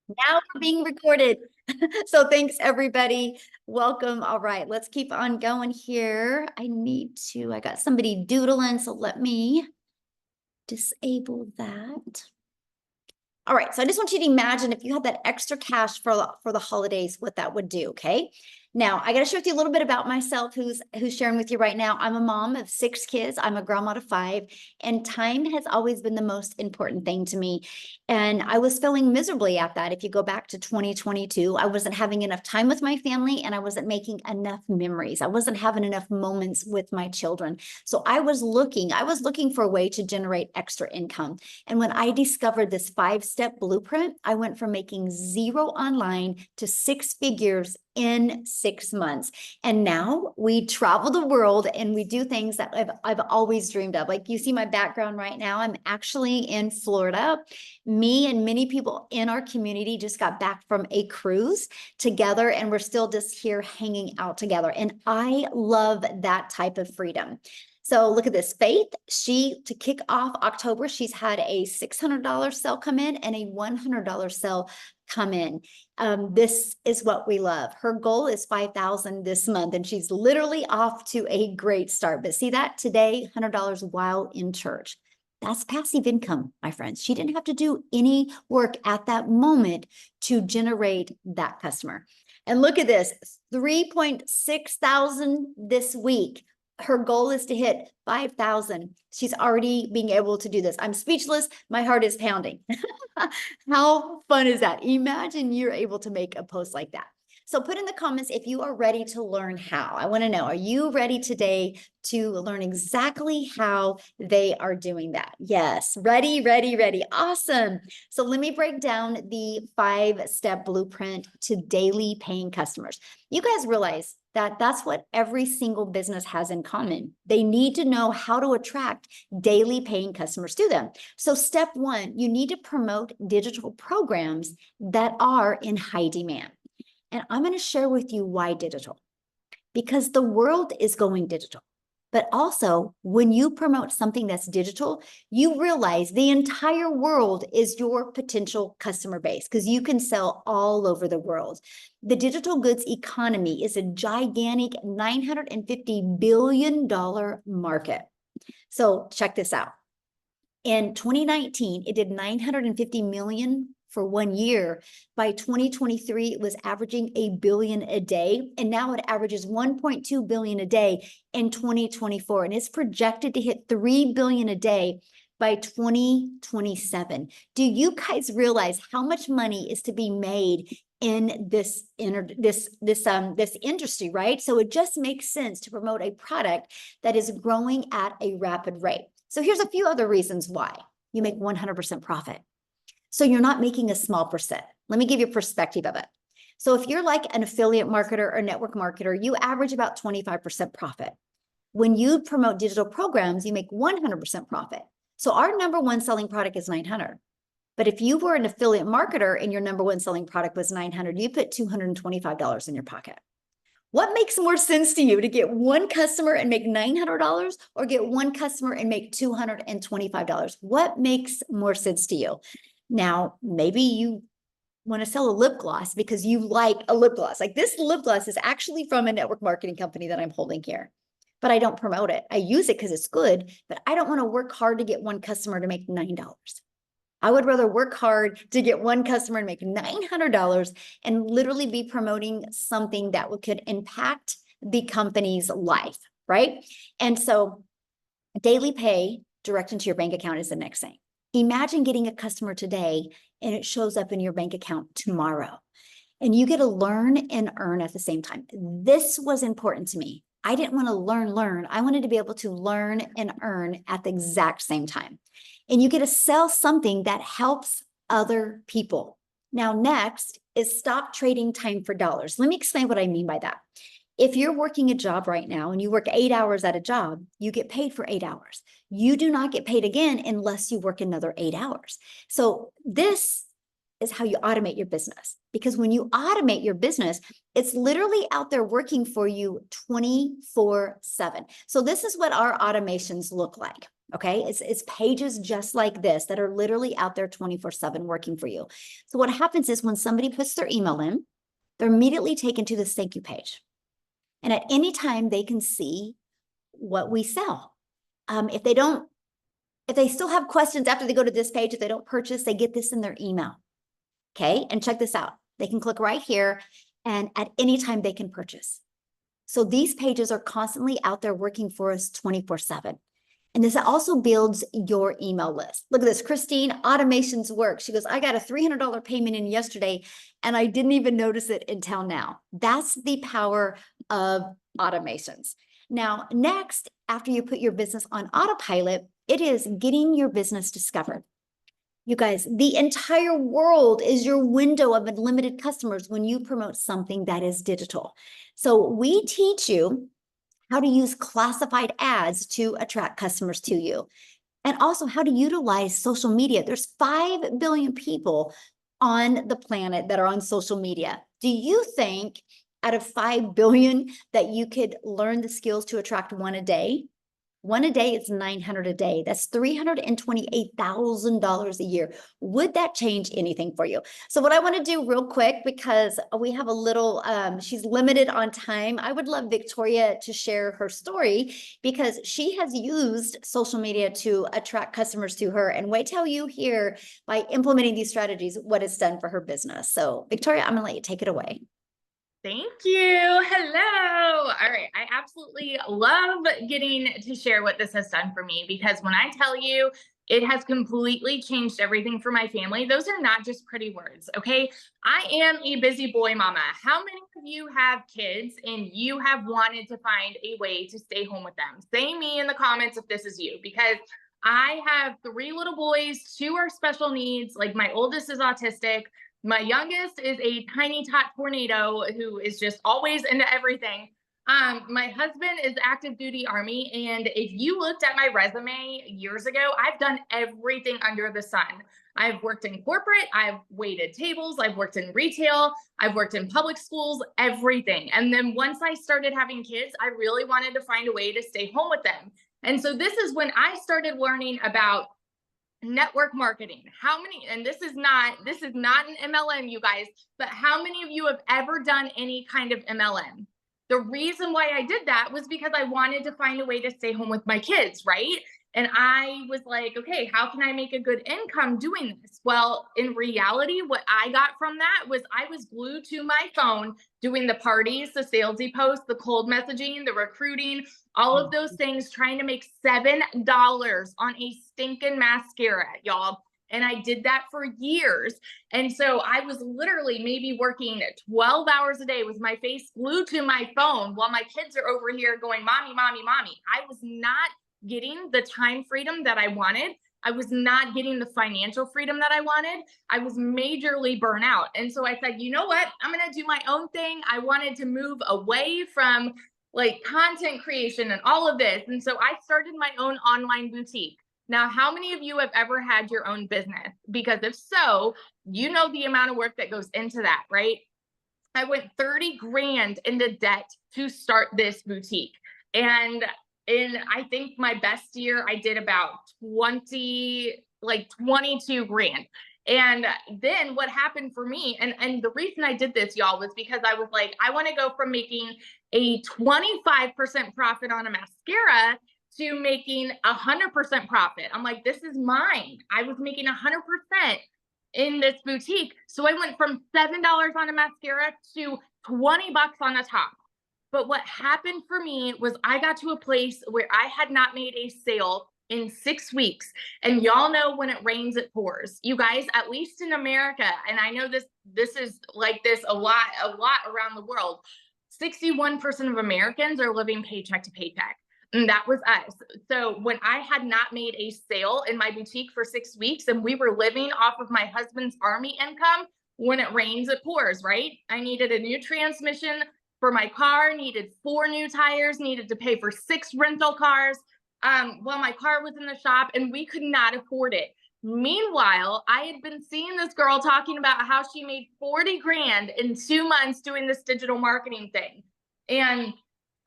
Now we're being recorded. So thanks everybody. Welcome. All right, let's keep on going here. I got somebody doodling, so let me disable that. All right, so I just want you to imagine if you had that extra cash for the holidays, what that would do, okay? Now, I got to share with you a little bit about myself, who's sharing with you right now. I'm a mom of 6 kids. I'm a grandma to 5, and time has always been the most important thing to me. And I was feeling miserably at that. If you go back to 2022, I wasn't having enough time with my family and I wasn't making enough memories. I wasn't having enough moments with my children. So I was looking for a way to generate extra income. And when I discovered this 5-step blueprint, I went from making 0 online to 6 figures in 6 months. And now we travel the world and we do things that I've always dreamed of. Like you see my background right now, I'm actually in Florida. Me and many people in our community just got back from a cruise together and we're still just here hanging out together. And I love that type of freedom. So look at this, Faith, to kick off October, she's had a $600 sale come in and a $100 sale come in. This is what we love. Her goal is 5,000 this month, and she's literally off to a great start. But see that today, $100 while in church. That's passive income, my friends. She didn't have to do any work at that moment to generate that customer. And look at this, 3.6 thousand this week. Her goal is to hit 5,000. She's already being able to do this. I'm speechless. My heart is pounding. How fun is that? Imagine you're able to make a post like that. So put in the comments if you are ready to learn how. I want to know, are you ready today to learn exactly how they are doing that? Yes, ready, ready, ready. Awesome. So let me break down the 5-step blueprint to daily paying customers. You guys realize that that's what every single business has in common. They need to know how to attract daily paying customers to them. So step 1, you need to promote digital programs that are in high demand. And I'm going to share with you why digital, because the world is going digital. But also, when you promote something that's digital, you realize the entire world is your potential customer base because you can sell all over the world. The digital goods economy is a gigantic $950 billion market. So check this out. In 2019, it did 950 million for 1 year. By 2023, it was averaging $1 billion a day. And now it averages 1.2 billion a day in 2024. And it's projected to hit 3 billion a day by 2027. Do you guys realize how much money is to be made in this industry, right? So it just makes sense to promote a product that is growing at a rapid rate. So here's a few other reasons why you make 100% profit. So you're not making a small percent. Let me give you a perspective of it. So if you're like an affiliate marketer or network marketer, you average about 25% profit. When you promote digital programs, you make 100% profit. So our number 1 selling product is 900. But if you were an affiliate marketer and your number 1 selling product was 900, you put $225 in your pocket. What makes more sense to you, to get 1 customer and make $900 or get 1 customer and make $225? What makes more sense to you? Now, maybe you want to sell a lip gloss because you like a lip gloss. Like this lip gloss is actually from a network marketing company that I'm holding here, but I don't promote it. I use it because it's good, but I don't want to work hard to get 1 customer to make $9. I would rather work hard to get 1 customer and make $900 and literally be promoting something that could impact the company's life, right? And so daily pay direct into your bank account is the next thing. Imagine getting a customer today and it shows up in your bank account tomorrow. And you get to learn and earn at the same time. This was important to me. I didn't want to learn. I wanted to be able to learn and earn at the exact same time. And you get to sell something that helps other people. Now, next is stop trading time for dollars. Let me explain what I mean by that. If you're working a job right now and you work 8 hours at a job, you get paid for 8 hours. You do not get paid again unless you work another 8 hours. So this is how you automate your business. Because when you automate your business, it's literally out there working for you 24/7. So this is what our automations look like. Okay, it's pages just like this that are literally out there 24/7 working for you. So what happens is when somebody puts their email in, they're immediately taken to this thank you page. And at any time they can see what we sell. If they still have questions after they go to this page, if they don't purchase, they get this in their email. Okay, and check this out. They can click right here and at any time they can purchase. So these pages are constantly out there working for us 24/7. And this also builds your email list. Look at this, Christine, automations work. She goes, I got a $300 payment in yesterday and I didn't even notice it until now. That's the power of automations. Now, next, after you put your business on autopilot, it is getting your business discovered. You guys, the entire world is your window of unlimited customers when you promote something that is digital. So we teach you how to use classified ads to attract customers to you, and also how to utilize social media. There's 5 billion people on the planet that are on social media. Do you think out of 5 billion that you could learn the skills to attract one a day? One a day is 900 a day. That's $328,000 a year. Would that change anything for you? So what I want to do real quick, because we have a little, she's limited on time. I would love Victoria to share her story because she has used social media to attract customers to her. And wait till you hear by implementing these strategies, what it's done for her business. So Victoria, I'm gonna let you take it away. Thank you. Hello. All right. I absolutely love getting to share what this has done for me because when I tell you it has completely changed everything for my family, those are not just pretty words. Okay. I am a busy boy mama. How many of you have kids and you have wanted to find a way to stay home with them? Say me in the comments if this is you, because I have 3 little boys, 2 are special needs. Like my oldest is autistic. My youngest is a tiny tot tornado who is just always into everything. My husband is active duty Army. And if you looked at my resume years ago, I've done everything under the sun. I've worked in corporate, I've waited tables, I've worked in retail, I've worked in public schools, everything. And then once I started having kids, I really wanted to find a way to stay home with them. And so this is when I started learning about network marketing. How many, and this is not an MLM, you guys, but how many of you have ever done any kind of MLM? The reason why I did that was because I wanted to find a way to stay home with my kids, right? And I was like, okay, how can I make a good income doing this? Well, in reality, what I got from that was I was glued to my phone doing the parties, the salesy posts, the cold messaging, the recruiting, all of those things, trying to make $7 on a stinking mascara, y'all. And I did that for years. And so I was literally maybe working 12 hours a day with my face glued to my phone while my kids are over here going, mommy, mommy, mommy. I was not getting the time freedom that I wanted. I was not getting the financial freedom that I wanted. I was majorly burnt out. And so I said, you know what? I'm going to do my own thing. I wanted to move away from like content creation and all of this. And so I started my own online boutique. Now, how many of you have ever had your own business? Because if so, you know the amount of work that goes into that, right? I went 30 grand into debt to start this boutique. And in I think my best year, I did about 22 grand. And then what happened for me, and the reason I did this, y'all, was because I was like, I want to go from making a 25% profit on a mascara to making 100% profit. I'm like, this is mine. I was making 100% in this boutique. So I went from $7 on a mascara to 20 bucks on a top. But what happened for me was I got to a place where I had not made a sale in 6 weeks. And y'all know when it rains, it pours. You guys, at least in America, and I know this is like this a lot around the world. 61% of Americans are living paycheck to paycheck. And that was us. So when I had not made a sale in my boutique for 6 weeks and we were living off of my husband's Army income, when it rains, it pours, right? I needed a new transmission for my car, needed 4 new tires, needed to pay for 6 rental cars while my car was in the shop, and we could not afford it. Meanwhile, I had been seeing this girl talking about how she made 40 grand in 2 months doing this digital marketing thing. And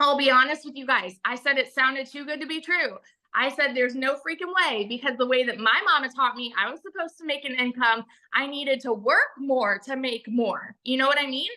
I'll be honest with you guys, I said it sounded too good to be true. I said, there's no freaking way, because the way that my mama taught me, I was supposed to make an income. I needed to work more to make more. You know what I mean?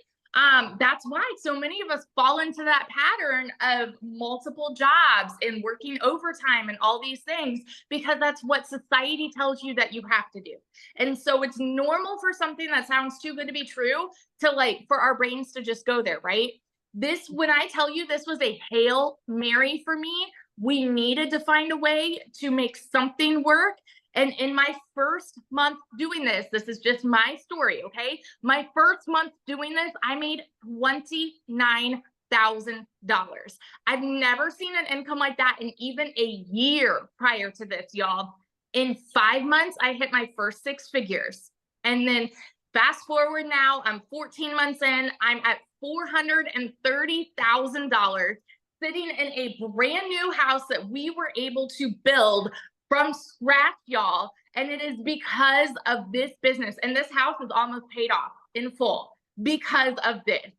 That's why so many of us fall into that pattern of multiple jobs and working overtime and all these things, because that's what society tells you that you have to do. And so it's normal for something that sounds too good to be true to, like, for our brains to just go there, right? This, when I tell you this was a Hail Mary for me, we needed to find a way to make something work. And in my first month doing this, this is just my story, okay? My first month doing this, I made $29,000. I've never seen an income like that in even a year prior to this, y'all. In 5 months, I hit my first six figures. And then fast forward now, I'm 14 months in, I'm at $430,000, sitting in a brand new house that we were able to build from scratch, y'all. And it is because of this business. And this house is almost paid off in full because of this.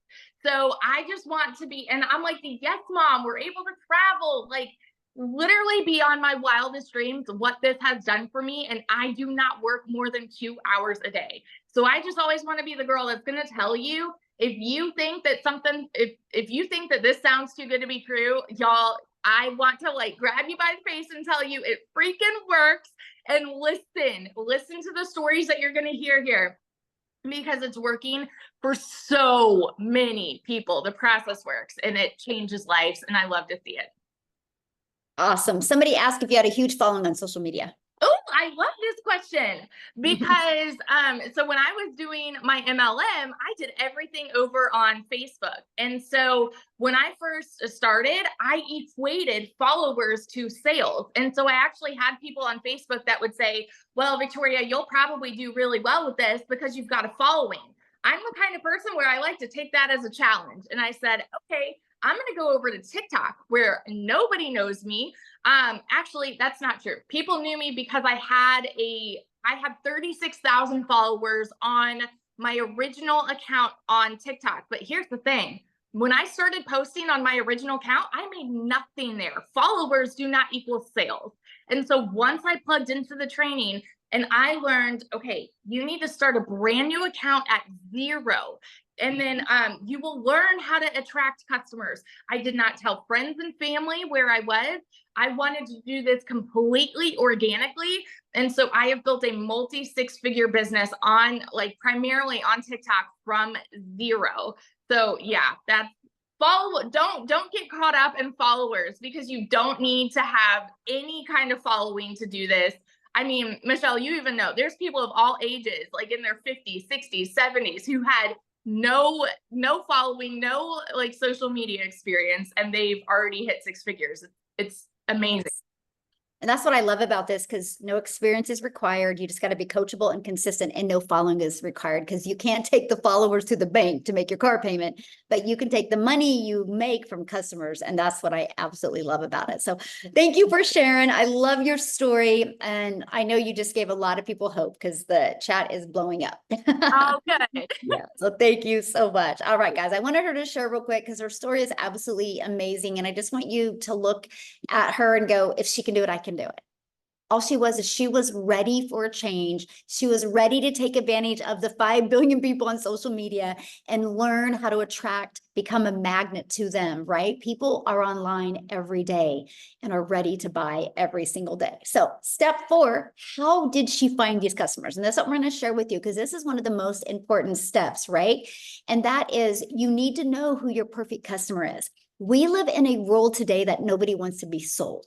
So I just want to be, and I'm like, yes, mom, we're able to travel, like literally beyond my wildest dreams, what this has done for me. And I do not work more than 2 hours a day. So I just always want to be the girl that's going to tell you, if you think that something, if you think that this sounds too good to be true, y'all, I want to like grab you by the face and tell you it freaking works. And listen to the stories that you're going to hear here, because it's working for so many people. The process works and it changes lives. And I love to see it. Awesome. Somebody asked if you had a huge following on social media. Oh, I love this question, because so when I was doing my MLM, I did everything over on Facebook. And so when I first started, I equated followers to sales. And so I actually had people on Facebook that would say, well, Victoria, you'll probably do really well with this because you've got a following. I'm the kind of person where I like to take that as a challenge. And I said, okay, I'm going to go over to TikTok where nobody knows me. Actually, that's not true. People knew me because I had 36,000 followers on my original account on TikTok. But here's the thing. When I started posting on my original account, I made nothing there. Followers do not equal sales. And so once I plugged into the training and I learned, okay, you need to start a brand new account at zero. And then you will learn how to attract customers. I did not tell friends and family where I was. I wanted to do this completely organically. And so I have built a multi six-figure business on, like, primarily on TikTok from zero. So yeah, that's don't get caught up in followers, because you don't need to have any kind of following to do this. I mean, Michelle, you even know there's people of all ages, like in their 50s, 60s, 70s, who had no following, no like social media experience, and they've already hit six figures. It's amazing. And that's what I love about this, because no experience is required. You just got to be coachable and consistent, and no following is required, because you can't take the followers to the bank to make your car payment, but you can take the money you make from customers. And that's what I absolutely love about it. So thank you for sharing. I love your story. And I know you just gave a lot of people hope, because the chat is blowing up. Oh, good. Yeah. So thank you so much. All right, guys, I wanted her to share real quick, because her story is absolutely amazing. And I just want you to look at her and go, if she can do it, I can do it. All she was is she was ready for a change. She was ready to take advantage of the 5 billion people on social media and learn how to attract, become a magnet to them, right? People are online every day and are ready to buy every single day. So step 4, how did she find these customers? And that's what we're going to share with you, because this is one of the most important steps, right? And that is, you need to know who your perfect customer is. We live in a world today that nobody wants to be sold.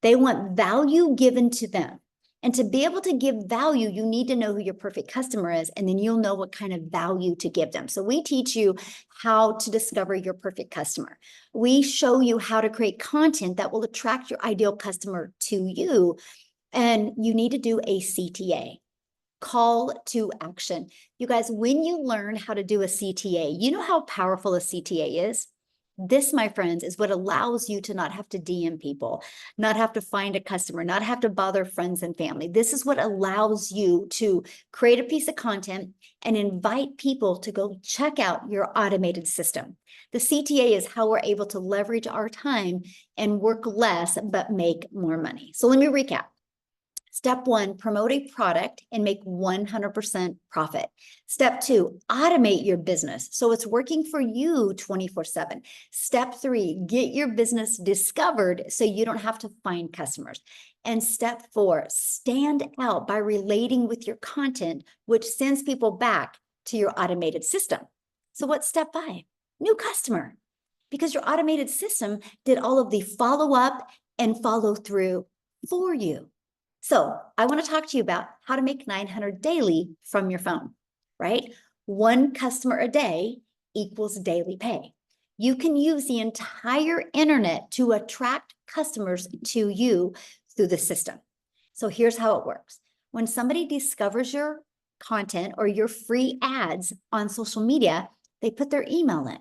They want value given to them. And to be able to give value, you need to know who your perfect customer is, and then you'll know what kind of value to give them. So we teach you how to discover your perfect customer. We show you how to create content that will attract your ideal customer to you. And you need to do a CTA, call to action. You guys, when you learn how to do a CTA, you know how powerful a CTA is? This, my friends, is what allows you to not have to DM people, not have to find a customer, not have to bother friends and family. This is what allows you to create a piece of content and invite people to go check out your automated system. The CTA is how we're able to leverage our time and work less, but make more money. So let me recap. Step 1, promote a product and make 100% profit. Step 2, automate your business so it's working for you 24/7. Step 3, get your business discovered so you don't have to find customers. And step 4, stand out by relating with your content, which sends people back to your automated system. So what's step 5? New customer. Because your automated system did all of the follow-up and follow through for you. So I want to talk to you about how to make 900 daily from your phone, right? One customer a day equals daily pay. You can use the entire internet to attract customers to you through the system. So here's how it works. When somebody discovers your content or your free ads on social media, they put their email in.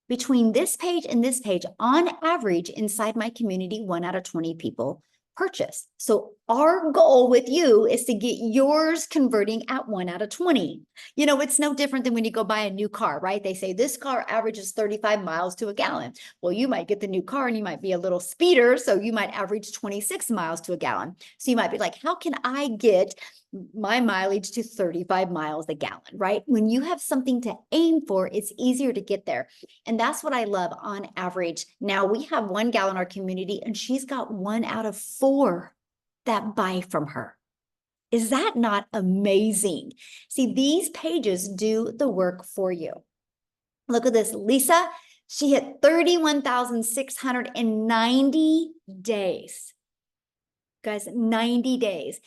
Between this page and this page, on average, inside my community, 1 out of 20 people purchase. So our goal with you is to get yours converting at 1 out of 20. You know, it's no different than when you go buy a new car, right? They say this car averages 35 miles to a gallon. Well, you might get the new car and you might be a little speeder, so you might average 26 miles to a gallon. So you might be like, how can I get my mileage to 35 miles a gallon, right? When you have something to aim for, it's easier to get there. And that's what I love on average. Now we have 1 gal in our community and she's got 1 out of 4 that buy from her. Is that not amazing? See, these pages do the work for you. Look at this, Lisa, she hit 31,690 days. Guys, 90 days.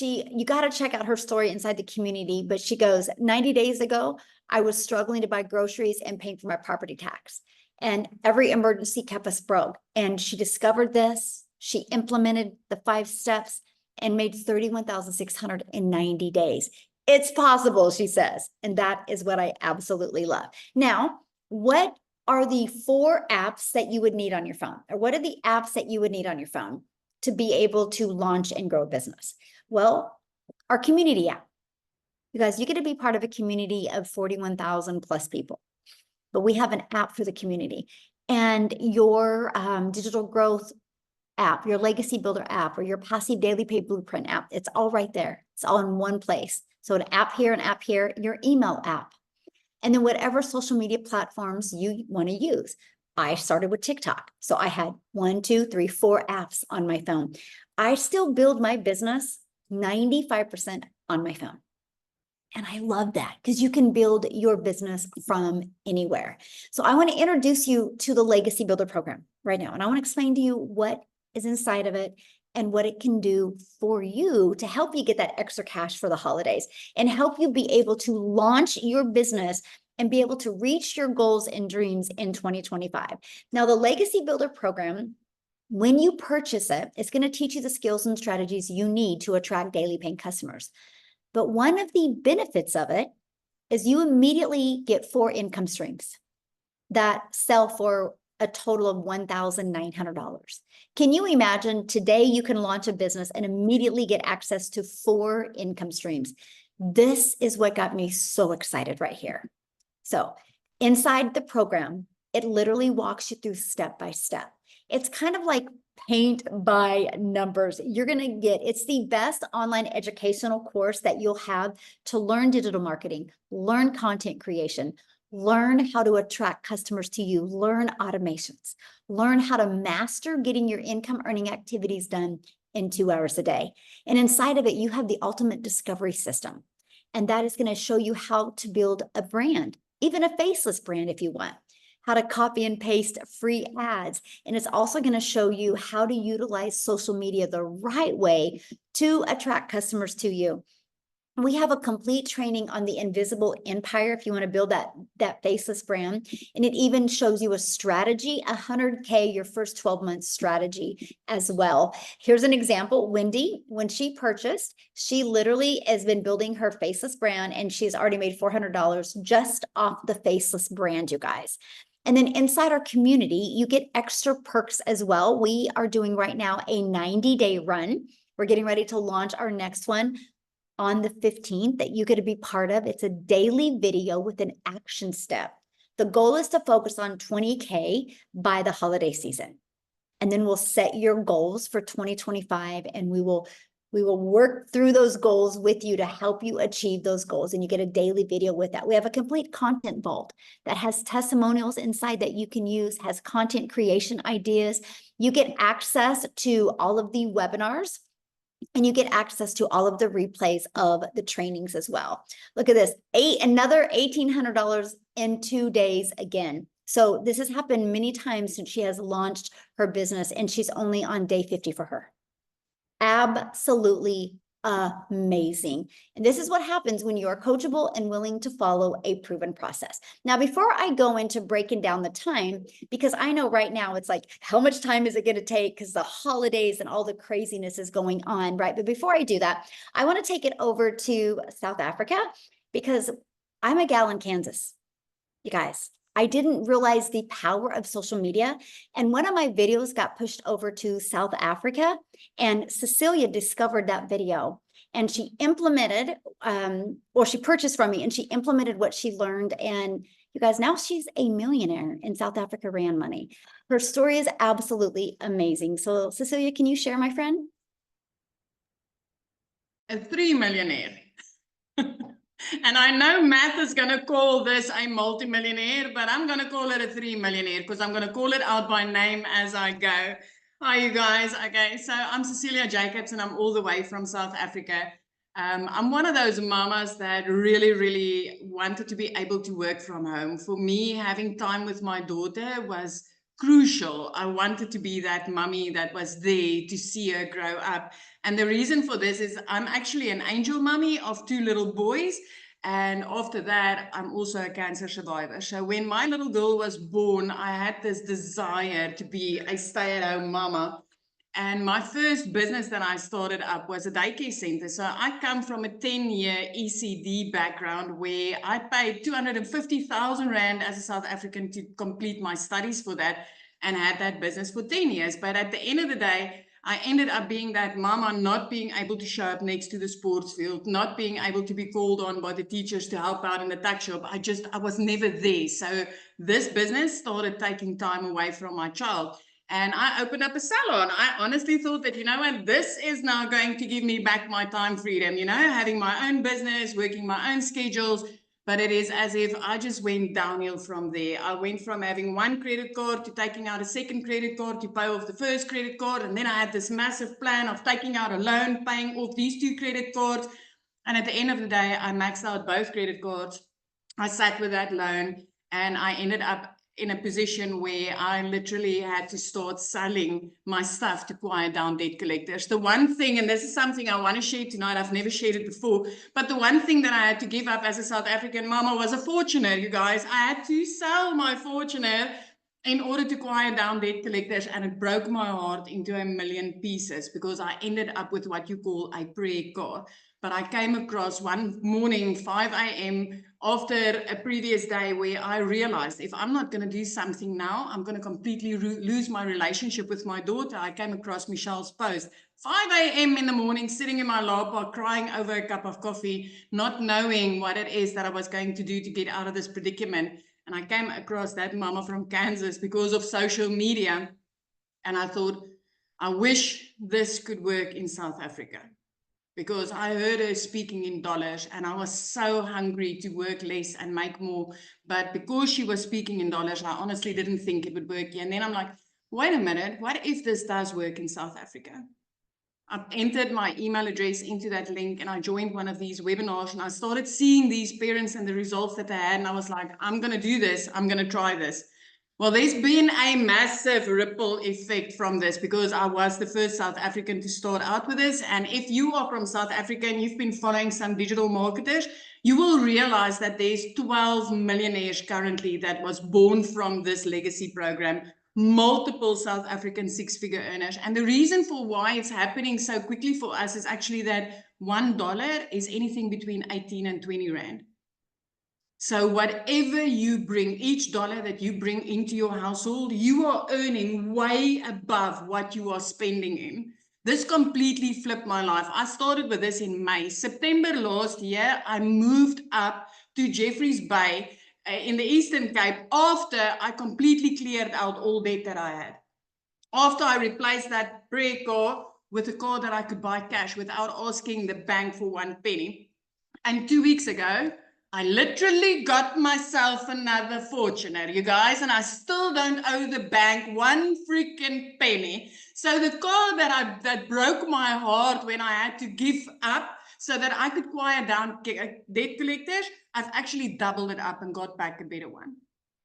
You got to check out her story inside the community, but she goes, 90 days ago, I was struggling to buy groceries and paying for my property tax. And every emergency kept us broke. And she discovered this. She implemented the 5 steps and made 31,690 days. It's possible, she says. And that is what I absolutely love. Now, what are the 4 apps that you would need on your phone? Or what are the apps that you would need on your phone to be able to launch and grow a business? Well, our community app. You guys, you get to be part of a community of 41,000 plus people, but we have an app for the community. And your digital growth app, your legacy builder app, or your passive daily pay blueprint app, it's all right there. It's all in one place. So an app here, your email app, and then whatever social media platforms you want to use. I started with TikTok. So I had 1, 2, 3, 4 apps on my phone. I still build my business 95% on my phone. And I love that because you can build your business from anywhere. So I want to introduce you to the Legacy Builder program right now. And I want to explain to you what is inside of it and what it can do for you to help you get that extra cash for the holidays and help you be able to launch your business and be able to reach your goals and dreams in 2025. Now, the Legacy Builder program, when you purchase it, it's going to teach you the skills and strategies you need to attract daily paying customers. But one of the benefits of it is you immediately get 4 income streams that sell for a total of $1,900. Can you imagine today you can launch a business and immediately get access to 4 income streams? This is what got me so excited right here. So inside the program, it literally walks you through step by step. It's kind of like paint by numbers. You're going to get, it's the best online educational course that you'll have to learn digital marketing, learn content creation, learn how to attract customers to you, learn automations, learn how to master getting your income earning activities done in 2 hours a day. And inside of it, you have the ultimate discovery system. And that is going to show you how to build a brand, even a faceless brand if you want, how to copy and paste free ads. And it's also going to show you how to utilize social media the right way to attract customers to you. We have a complete training on the invisible empire if you want to build that faceless brand. And it even shows you a strategy, 100K, your first 12 months strategy as well. Here's an example. Wendy, when she purchased, she literally has been building her faceless brand and she's already made $400 just off the faceless brand, you guys. And then inside our community, you get extra perks as well. We are doing right now a 90-day run. We're getting ready to launch our next one on the 15th that you get to be part of. It's a daily video with an action step. The goal is to focus on 20K by the holiday season. And then we'll set your goals for 2025, and we will work through those goals with you to help you achieve those goals. And you get a daily video with that. We have a complete content vault that has testimonials inside that you can use, has content creation ideas. You get access to all of the webinars, and you get access to all of the replays of the trainings as well. Look at this, another $1,800 in 2 days again. So this has happened many times since she has launched her business, and she's only on day 50 for her. Absolutely amazing. And this is what happens when you are coachable and willing to follow a proven process. Now, before I go into breaking down the time, because I know right now it's like, how much time is it going to take? Because the holidays and all the craziness is going on, right? But before I do that, I want to take it over to South Africa, because I'm a gal in Kansas, you guys. I didn't realize the power of social media. And one of my videos got pushed over to South Africa, and Cecilia discovered that video, and she implemented, or she purchased from me, and she implemented what she learned. And you guys, now she's a millionaire in South Africa Rand money. Her story is absolutely amazing. So Cecilia, can you share, my friend? A 3 millionaire. And I know math is going to call this a multimillionaire, but I'm going to call it a 3 millionaire because I'm going to call it out by name as I go. Hi, you guys. Okay, so I'm Cecilia Jacobs, and I'm all the way from South Africa. I'm one of those mamas that really wanted to be able to work from home. For me, having time with my daughter was crucial. I wanted to be that mummy that was there to see her grow up. And the reason for this is I'm actually an angel mummy of 2 little boys. And after that, I'm also a cancer survivor. So when my little girl was born, I had this desire to be a stay-at-home mama. And my first business that I started up was a daycare center. So I come from a 10-year ECD background where I paid 250,000 Rand as a South African to complete my studies for that, and had that business for 10 years. But at the end of the day, I ended up being that mama, not being able to show up next to the sports field, not being able to be called on by the teachers to help out in the tuck shop. I was never there. So this business started taking time away from my child. And I opened up a salon. I honestly thought that, you know what, this is now going to give me back my time freedom, you know, having my own business, working my own schedules. But it is as if I just went downhill from there. I went from having one credit card to taking out a second credit card to pay off the first credit card. And then I had this massive plan of taking out a loan, paying off these 2 credit cards. And at the end of the day, I maxed out both credit cards. I sat with that loan, and I ended up in a position where I literally had to start selling my stuff to quiet down debt collectors. The one thing, and this is something I want to share tonight, I've never shared it before, but the one thing that I had to give up as a South African mama was a Fortuner, you guys. I had to sell my Fortuner in order to quiet down debt collectors, and it broke my heart into a million pieces because I ended up with what you call a prayer car. But I came across one morning, 5 a.m., after a previous day where I realized if I'm not going to do something now, I'm going to completely lose my relationship with my daughter. I came across Michelle's post, 5 a.m. in the morning, sitting in my lap bar, crying over a cup of coffee, not knowing what it is that I was going to do to get out of this predicament. And I came across that mama from Kansas because of social media. And I thought, I wish this could work in South Africa, because I heard her speaking in dollars, and I was so hungry to work less and make more. But because she was speaking in dollars, I honestly didn't think it would work here. And then I'm like, wait a minute, what if this does work in South Africa? I entered my email address into that link, and I joined one of these webinars, and I started seeing these parents and the results that they had. And I was like, I'm going to do this. I'm going to try this. Well, there's been a massive ripple effect from this because I was the first South African to start out with this. And if you are from South Africa and you've been following some digital marketers, you will realize that there's 12 millionaires currently that was born from this legacy program, multiple South African 6-figure earners. And the reason for why it's happening so quickly for us is actually that $1 is anything between 18 and 20 Rand. So whatever you bring, each dollar that you bring into your household, you are earning way above what you are spending in. This completely flipped my life. I started with this in May. September last year, I moved up to Jeffreys Bay in the Eastern Cape after I completely cleared out all debt that I had. After I replaced that brake car with a car that I could buy cash without asking the bank for 1 penny. And 2 weeks ago, I literally got myself another Fortuner, you guys, and I still don't owe the bank 1 freaking penny. So the car that broke my heart when I had to give up so that I could quiet down debt collectors, I've actually doubled it up and got back a better one.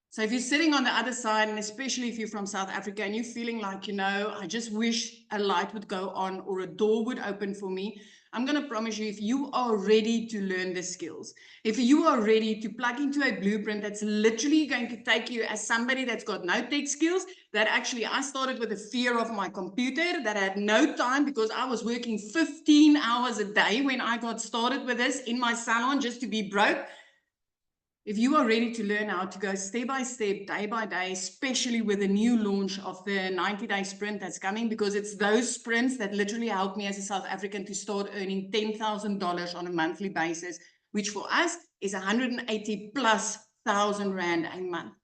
So if you're sitting on the other side, and especially if you're from South Africa and you're feeling like, I just wish a light would go on or a door would open for me, I'm going to promise you, if you are ready to learn the skills, if you are ready to plug into a blueprint that's literally going to take you as somebody that's got no tech skills, that actually I started with a fear of my computer, that I had no time because I was working 15 hours a day when I got started with this in my salon just to be broke. If you are ready to learn how to go step by step, day by day, especially with the new launch of the 90-day sprint that's coming, because it's those sprints that literally helped me as a South African to start earning $10,000 on a monthly basis, which for us is 180 plus thousand rand a month.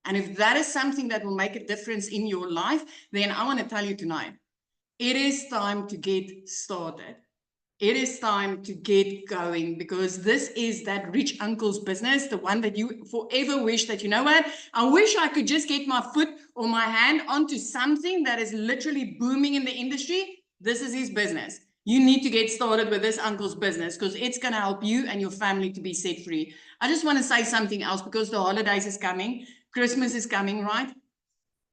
And if that is something that will make a difference in your life, then I want to tell you tonight, it is time to get started. It is time to get going, because this is that rich uncle's business, the one that you forever wish that, what, I wish I could just get my foot or my hand onto something that is literally booming in the industry. This is his business. You need to get started with this uncle's business because it's going to help you and your family to be set free. I just want to say something else because the holidays is coming. Christmas is coming, right?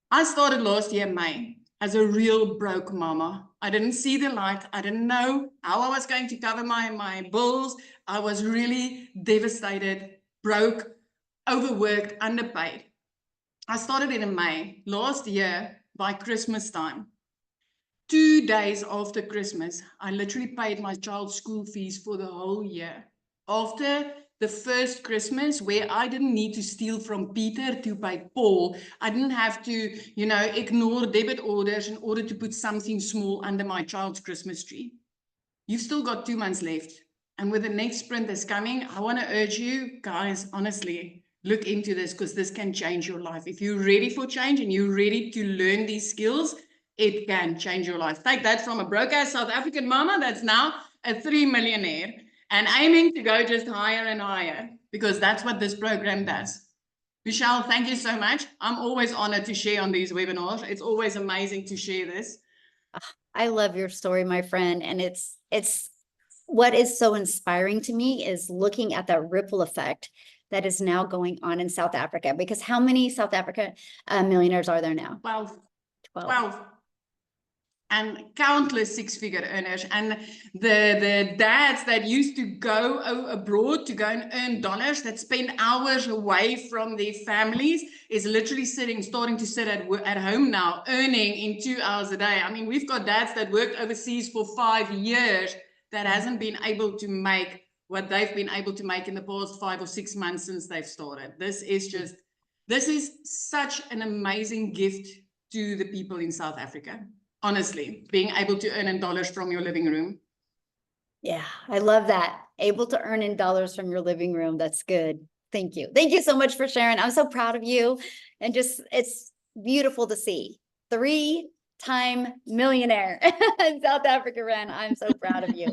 I started last year, May, as a real broke mama. I didn't see the light. I didn't know how I was going to cover my bills. I was really devastated, broke, overworked, underpaid. I started in May last year. By Christmas time, 2 days after Christmas, I literally paid my child's school fees for the whole year. After the first Christmas, where I didn't need to steal from Peter to pay Paul, I didn't have to, ignore debit orders in order to put something small under my child's Christmas tree. You've still got 2 months left. And with the next sprint that's coming, I want to urge you guys, honestly, look into this because this can change your life. If you're ready for change and you're ready to learn these skills, it can change your life. Take that from a broke-ass South African mama that's now a 3 millionaire and aiming to go just higher and higher, because that's what this program does. Michelle, thank you so much. I'm always honored to share on these webinars. It's always amazing to share this. I love your story, my friend. And it's what is so inspiring to me is looking at that ripple effect that is now going on in South Africa, because how many South Africa millionaires are there now? 12. And countless six-figure earners. And the dads that used to go abroad to go and earn dollars, that spend hours away from their families, is literally starting to sit at home now, earning in 2 hours a day. I mean, we've got dads that worked overseas for 5 years that hasn't been able to make what they've been able to make in the past 5 or 6 months since they've started. This is such an amazing gift to the people in South Africa. Honestly, being able to earn in dollars from your living room. Yeah, I love that. Able to earn in dollars from your living room. That's good. Thank you. Thank you so much for sharing. I'm so proud of you. And it's beautiful to see. 3-time millionaire in South Africa, Ren. I'm so proud of you.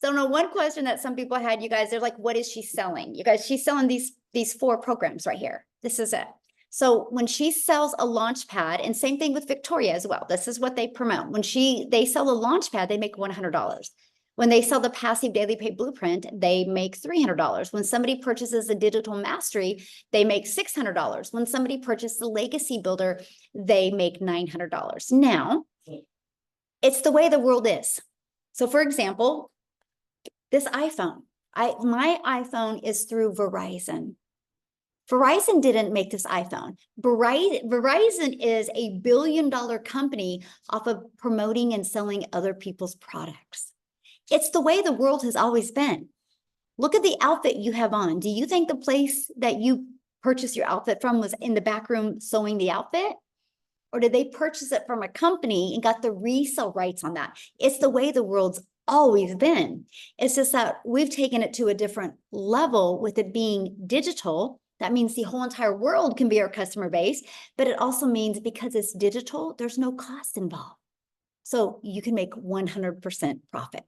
So no, one question that some people had, you guys, they're like, what is she selling? You guys, she's selling these 4 programs right here. This is it. So when she sells a launch pad, and same thing with Victoria as well, this is what they promote. When they sell a launch pad, they make $100. When they sell the passive daily pay blueprint, they make $300. When somebody purchases a digital mastery, they make $600. When somebody purchases the legacy builder, they make $900. Now, it's the way the world is. So for example, this iPhone, my iPhone is through Verizon. Verizon didn't make this iPhone. Verizon is a $1 billion company off of promoting and selling other people's products. It's the way the world has always been. Look at the outfit you have on. Do you think the place that you purchased your outfit from was in the back room sewing the outfit? Or did they purchase it from a company and got the resale rights on that? It's the way the world's always been. It's just that we've taken it to a different level with it being digital. That means the whole entire world can be our customer base, but it also means because it's digital, there's no cost involved. So you can make 100% profit.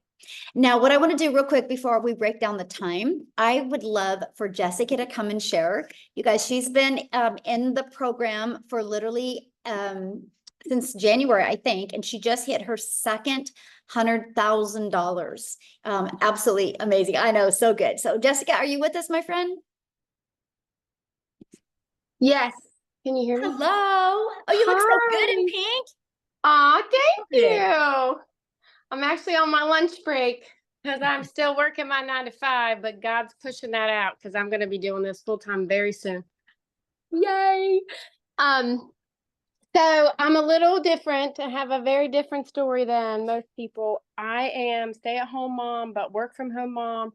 Now, what I want to do real quick before we break down the time, I would love for Jessica to come and share. You guys, she's been in the program for literally since January, I think, and she just hit her second $100,000. Absolutely amazing. I know, so good. So Jessica, are you with us, my friend? Yes. Can you hear me? Hello. Oh, you look so good in Hi. pink. Aw, thank you. you. I'm actually on my lunch break because I'm still working my 9 to 5, but God's pushing that out because I'm going to be doing this full time very soon. Yay. So I'm a little different. I have a very different story than most people. I am stay-at-home mom, but work from home mom,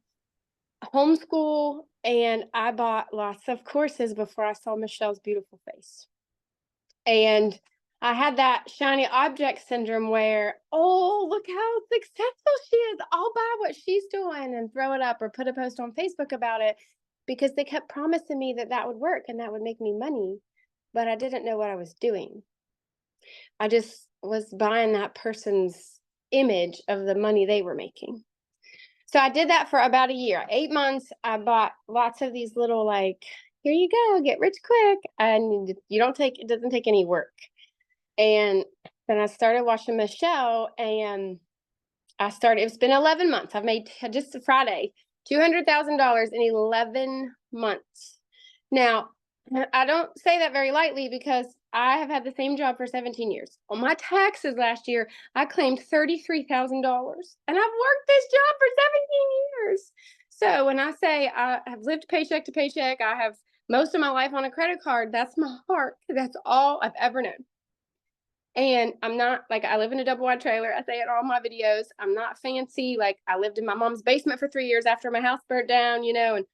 homeschool, and I bought lots of courses before I saw Michelle's beautiful face. And I had that shiny object syndrome where, oh, look how successful she is. I'll buy what she's doing and throw it up or put a post on Facebook about it, because they kept promising me that that would work and that would make me money, but I didn't know what I was doing. I just was buying that person's image of the money they were making. So I did that for about a year, 8 months. I bought lots of these little, like, here you go, get rich quick. And it doesn't take any work. And then I started watching Michelle, and it's been 11 months. I've made just Friday, $200,000 in 11 months. Now, I don't say that very lightly because I have had the same job for 17 years. On my taxes last year, I claimed $33,000, and I've worked this job for 17 years. So when I say I have lived paycheck to paycheck, I have most of my life on a credit card, that's my heart. That's all I've ever known. And I'm not, like, I live in a double wide trailer. I say it in all my videos. I'm not fancy. Like, I lived in my mom's basement for 3 years after my house burnt down, and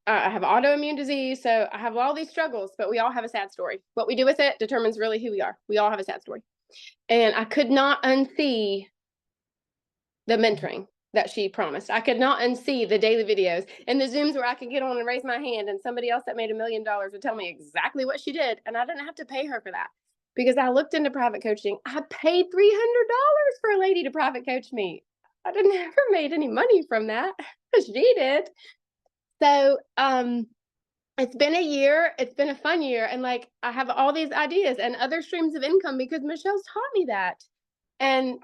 I have autoimmune disease. So I have all these struggles, but we all have a sad story. What we do with it determines really who we are. We all have a sad story. And I could not unsee the mentoring that she promised. I could not unsee the daily videos and the Zooms where I could get on and raise my hand, and somebody else that made $1 million would tell me exactly what she did. And I didn't have to pay her for that, because I looked into private coaching. I paid $300 for a lady to private coach me. I didn't ever made any money from that. She did. So it's been a year. It's been a fun year. And like, I have all these ideas and other streams of income because Michelle's taught me that. And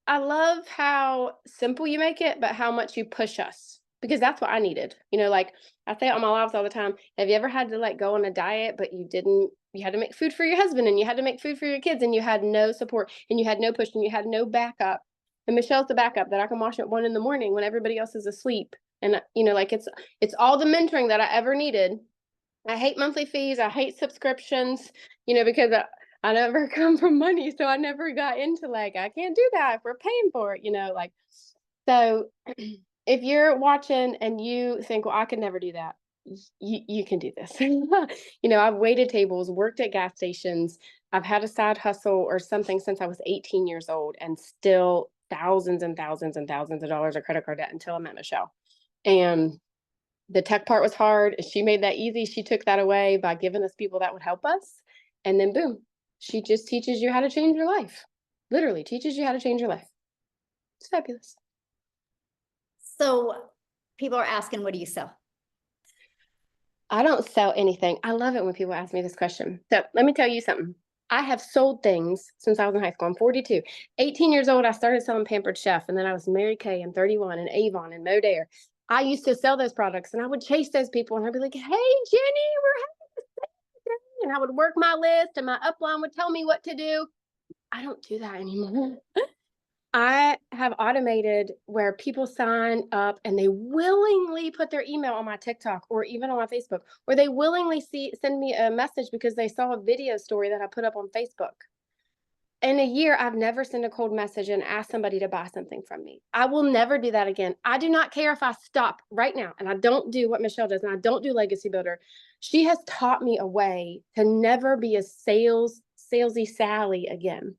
I love how simple you make it, but how much you push us, because that's what I needed. Like I say it on my lives all the time. Have you ever had to like go on a diet, but you had to make food for your husband, and you had to make food for your kids, and you had no support, and you had no push, and you had no backup? And Michelle's the backup that I can watch at 1 a.m. when everybody else is asleep. And like it's all the mentoring that I ever needed. I hate monthly fees. I hate subscriptions, because I never come from money. So I never got into like, I can't do that if we're paying for it, so if you're watching and you think, well, I could never do that, you can do this. I've waited tables, worked at gas stations. I've had a side hustle or something since I was 18 years old, and still thousands and thousands and thousands of dollars of credit card debt until I met Michelle. And the tech part was hard. She made that easy. She took that away by giving us people that would help us. And then boom, she just teaches you how to change your life. Literally teaches you how to change your life. It's fabulous. So people are asking, what do you sell? I don't sell anything. I love it when people ask me this question. So let me tell you something. I have sold things since I was in high school. I'm 42. 18 years old, I started selling Pampered Chef. And then I was Mary Kay and 31 and Avon and Modere. I used to sell those products, and I would chase those people, and I'd be like, hey, Jenny, we're having this thing today. And I would work my list, and my upline would tell me what to do. I don't do that anymore. I have automated where people sign up and they willingly put their email on my TikTok or even on my Facebook, or they willingly send me a message because they saw a video story that I put up on Facebook. in a year, I've never sent a cold message and asked somebody to buy something from me. I will never do that again. I do not care if I stop right now and I don't do what Michelle does and I don't do Legacy Builder. She has taught me a way to never be a salesy Sally again.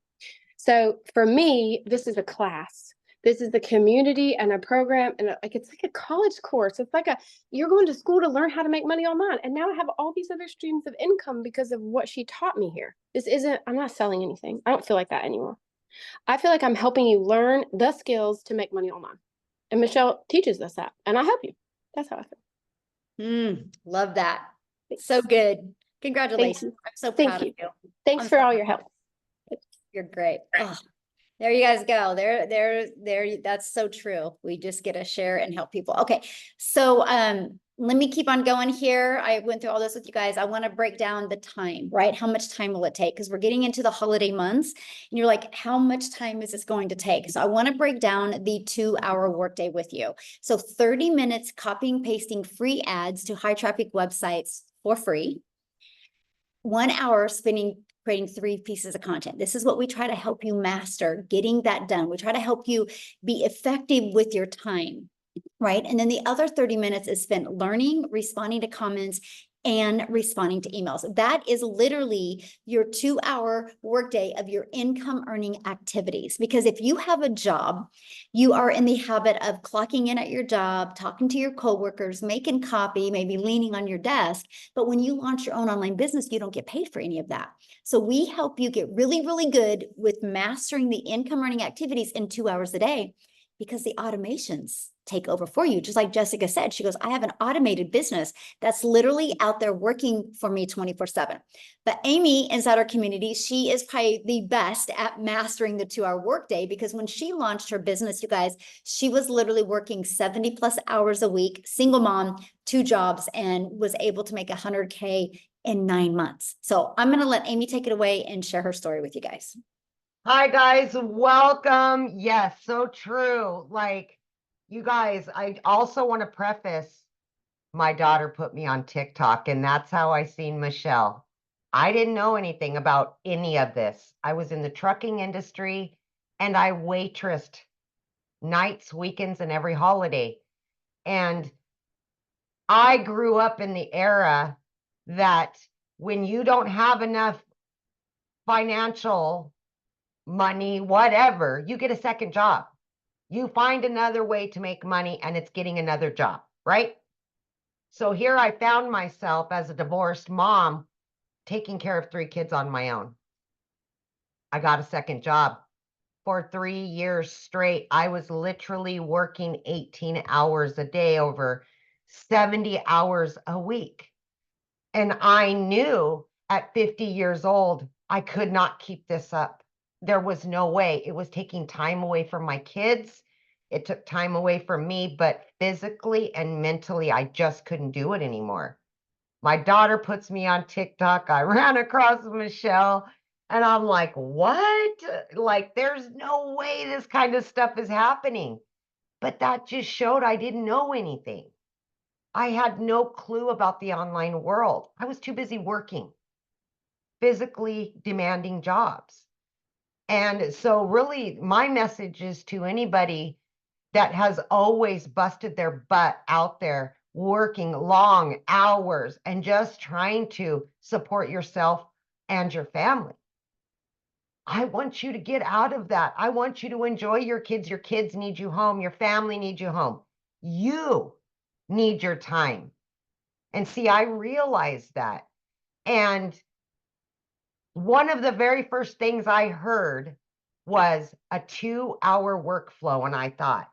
So for me, this is a class. This is the community and a program, and it's like a college course. It's like you're going to school to learn how to make money online. And now I have all these other streams of income because of what she taught me here. I'm not selling anything. I don't feel like that anymore. I feel like I'm helping you learn the skills to make money online. And Michelle teaches us that, and I help you. That's how I feel. Love that. So good. Congratulations. I'm so proud of you. Thanks for all your help. You're great. Oh, there you guys go. There. That's so true. We just get to share and help people. Okay. So, let me keep on going here. I went through all this with you guys. I want to break down the time, right? How much time will it take? Because we're getting into the holiday months and you're like, how much time is this going to take? So I want to break down the 2-hour workday with you. So 30 minutes copying, pasting free ads to high traffic websites for free. 1 hour spending creating 3 pieces of content. This is what we try to help you master, getting that done. We try to help you be effective with your time, right? And then the other 30 minutes is spent learning, responding to comments, and responding to emails. That is literally your 2-hour workday of your income earning activities. Because if you have a job, you are in the habit of clocking in at your job, talking to your coworkers, making copy, maybe leaning on your desk. But when you launch your own online business, you don't get paid for any of that. So we help you get really, really good with mastering the income earning activities in 2 hours a day, because the automations take over for you. Just like Jessica said, she goes, I have an automated business that's literally out there working for me 24/7. But Amy inside our community, she is probably the best at mastering the 2-hour workday, because when she launched her business, you guys, she was literally working 70 plus hours a week, single mom, 2 jobs, and was able to make 100K in 9 months. So I'm going to let Amy take it away and share her story with you guys. Hi guys, welcome. Yes, so true. Like, you guys, I also want to preface, my daughter put me on TikTok, and that's how I seen Michelle. I didn't know anything about any of this. I was in the trucking industry and I waitressed nights, weekends, and every holiday. And I grew up in the era that when you don't have enough financial money, whatever, you get a second job. You find another way to make money, and it's getting another job, right? So here I found myself as a divorced mom taking care of 3 kids on my own. I got a second job. For 3 years straight, I was literally working 18 hours a day, over 70 hours a week. And I knew at 50 years old, I could not keep this up. There was no way. It was taking time away from my kids. It took time away from me, but physically and mentally, I just couldn't do it anymore. My daughter puts me on TikTok. I ran across Michelle and I'm like, what? Like, there's no way this kind of stuff is happening. But that just showed I didn't know anything. I had no clue about the online world. I was too busy working, physically demanding jobs. And so really my message is to anybody that has always busted their butt out there working long hours and just trying to support yourself and your family. I want you to get out of that. I want you to enjoy your kids. Your kids need you home. Your family needs you home. You need your time. And see, I realized that. And one of the very first things I heard was a 2-hour workflow. And I thought,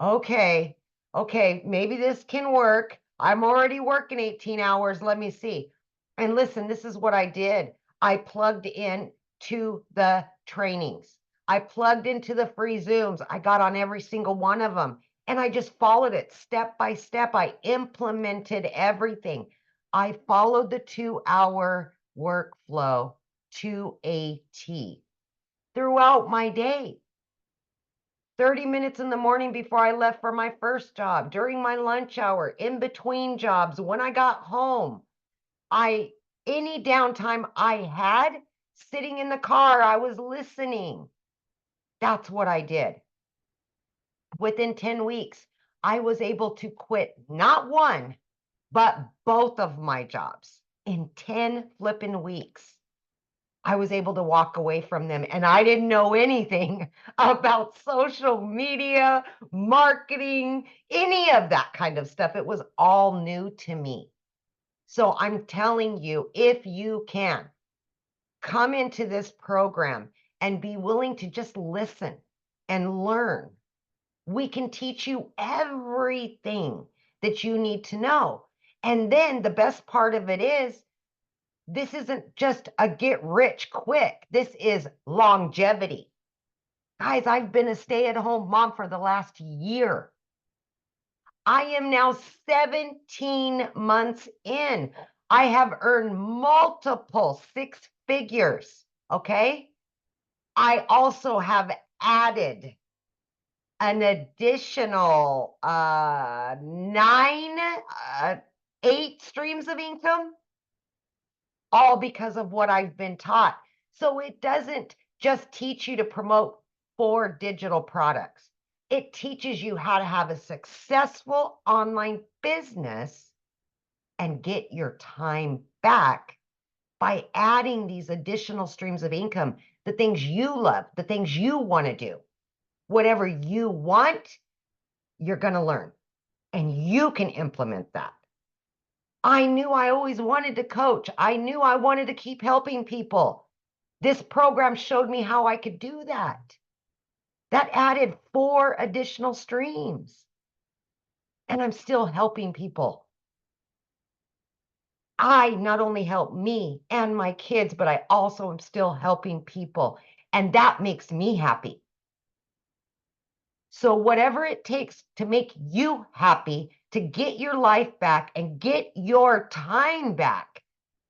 okay, maybe this can work. I'm already working 18 hours. Let me see. And listen, this is what I did. I plugged in to the trainings. I plugged into the free Zooms. I got on every single one of them. And I just followed it step by step. I implemented everything. I followed the 2-hour workflow to a T throughout my day. 30 minutes in the morning before I left for my first job, during my lunch hour, in between jobs, when I got home. Any downtime I had, sitting in the car, I was listening. That's what I did. Within 10 weeks, I was able to quit not one, but both of my jobs in 10 flipping weeks. I was able to walk away from them, and I didn't know anything about social media, marketing, any of that kind of stuff. It was all new to me. So I'm telling you, if you can come into this program and be willing to just listen and learn, we can teach you everything that you need to know. And then the best part of it is, this isn't just a get rich quick. This is longevity. Guys, I've been a stay-at-home mom for the last year. I am now 17 months in. I have earned multiple six figures, okay? I also have added an additional 8 streams of income, all because of what I've been taught. So it doesn't just teach you to promote 4 digital products. It teaches you how to have a successful online business and get your time back by adding these additional streams of income, the things you love, the things you want to do. Whatever you want, you're going to learn, and you can implement that. I knew I always wanted to coach. I knew I wanted to keep helping people. This program showed me how I could do that. That added 4 additional streams. And I'm still helping people. I not only help me and my kids, but I also am still helping people. And that makes me happy. So whatever it takes to make you happy, to get your life back and get your time back,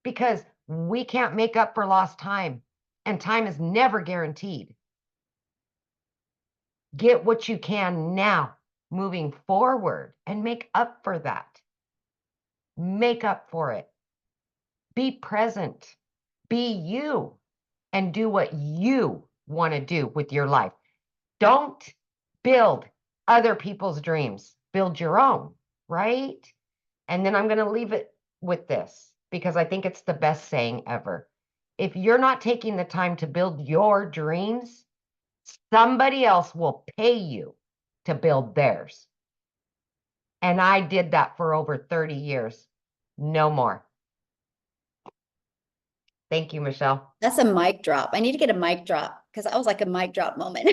because we can't make up for lost time, and time is never guaranteed. Get what you can now, moving forward, and make up for that. Make up for it. Be present. Be you, and do what you want to do with your life. Don't build other people's dreams. Build your own, right? And then I'm going to leave it with this, because I think it's the best saying ever. If you're not taking the time to build your dreams, somebody else will pay you to build theirs. And I did that for over 30 years. No more. Thank you, Michelle. That's a mic drop. I need to get a mic drop because that was like a mic drop moment.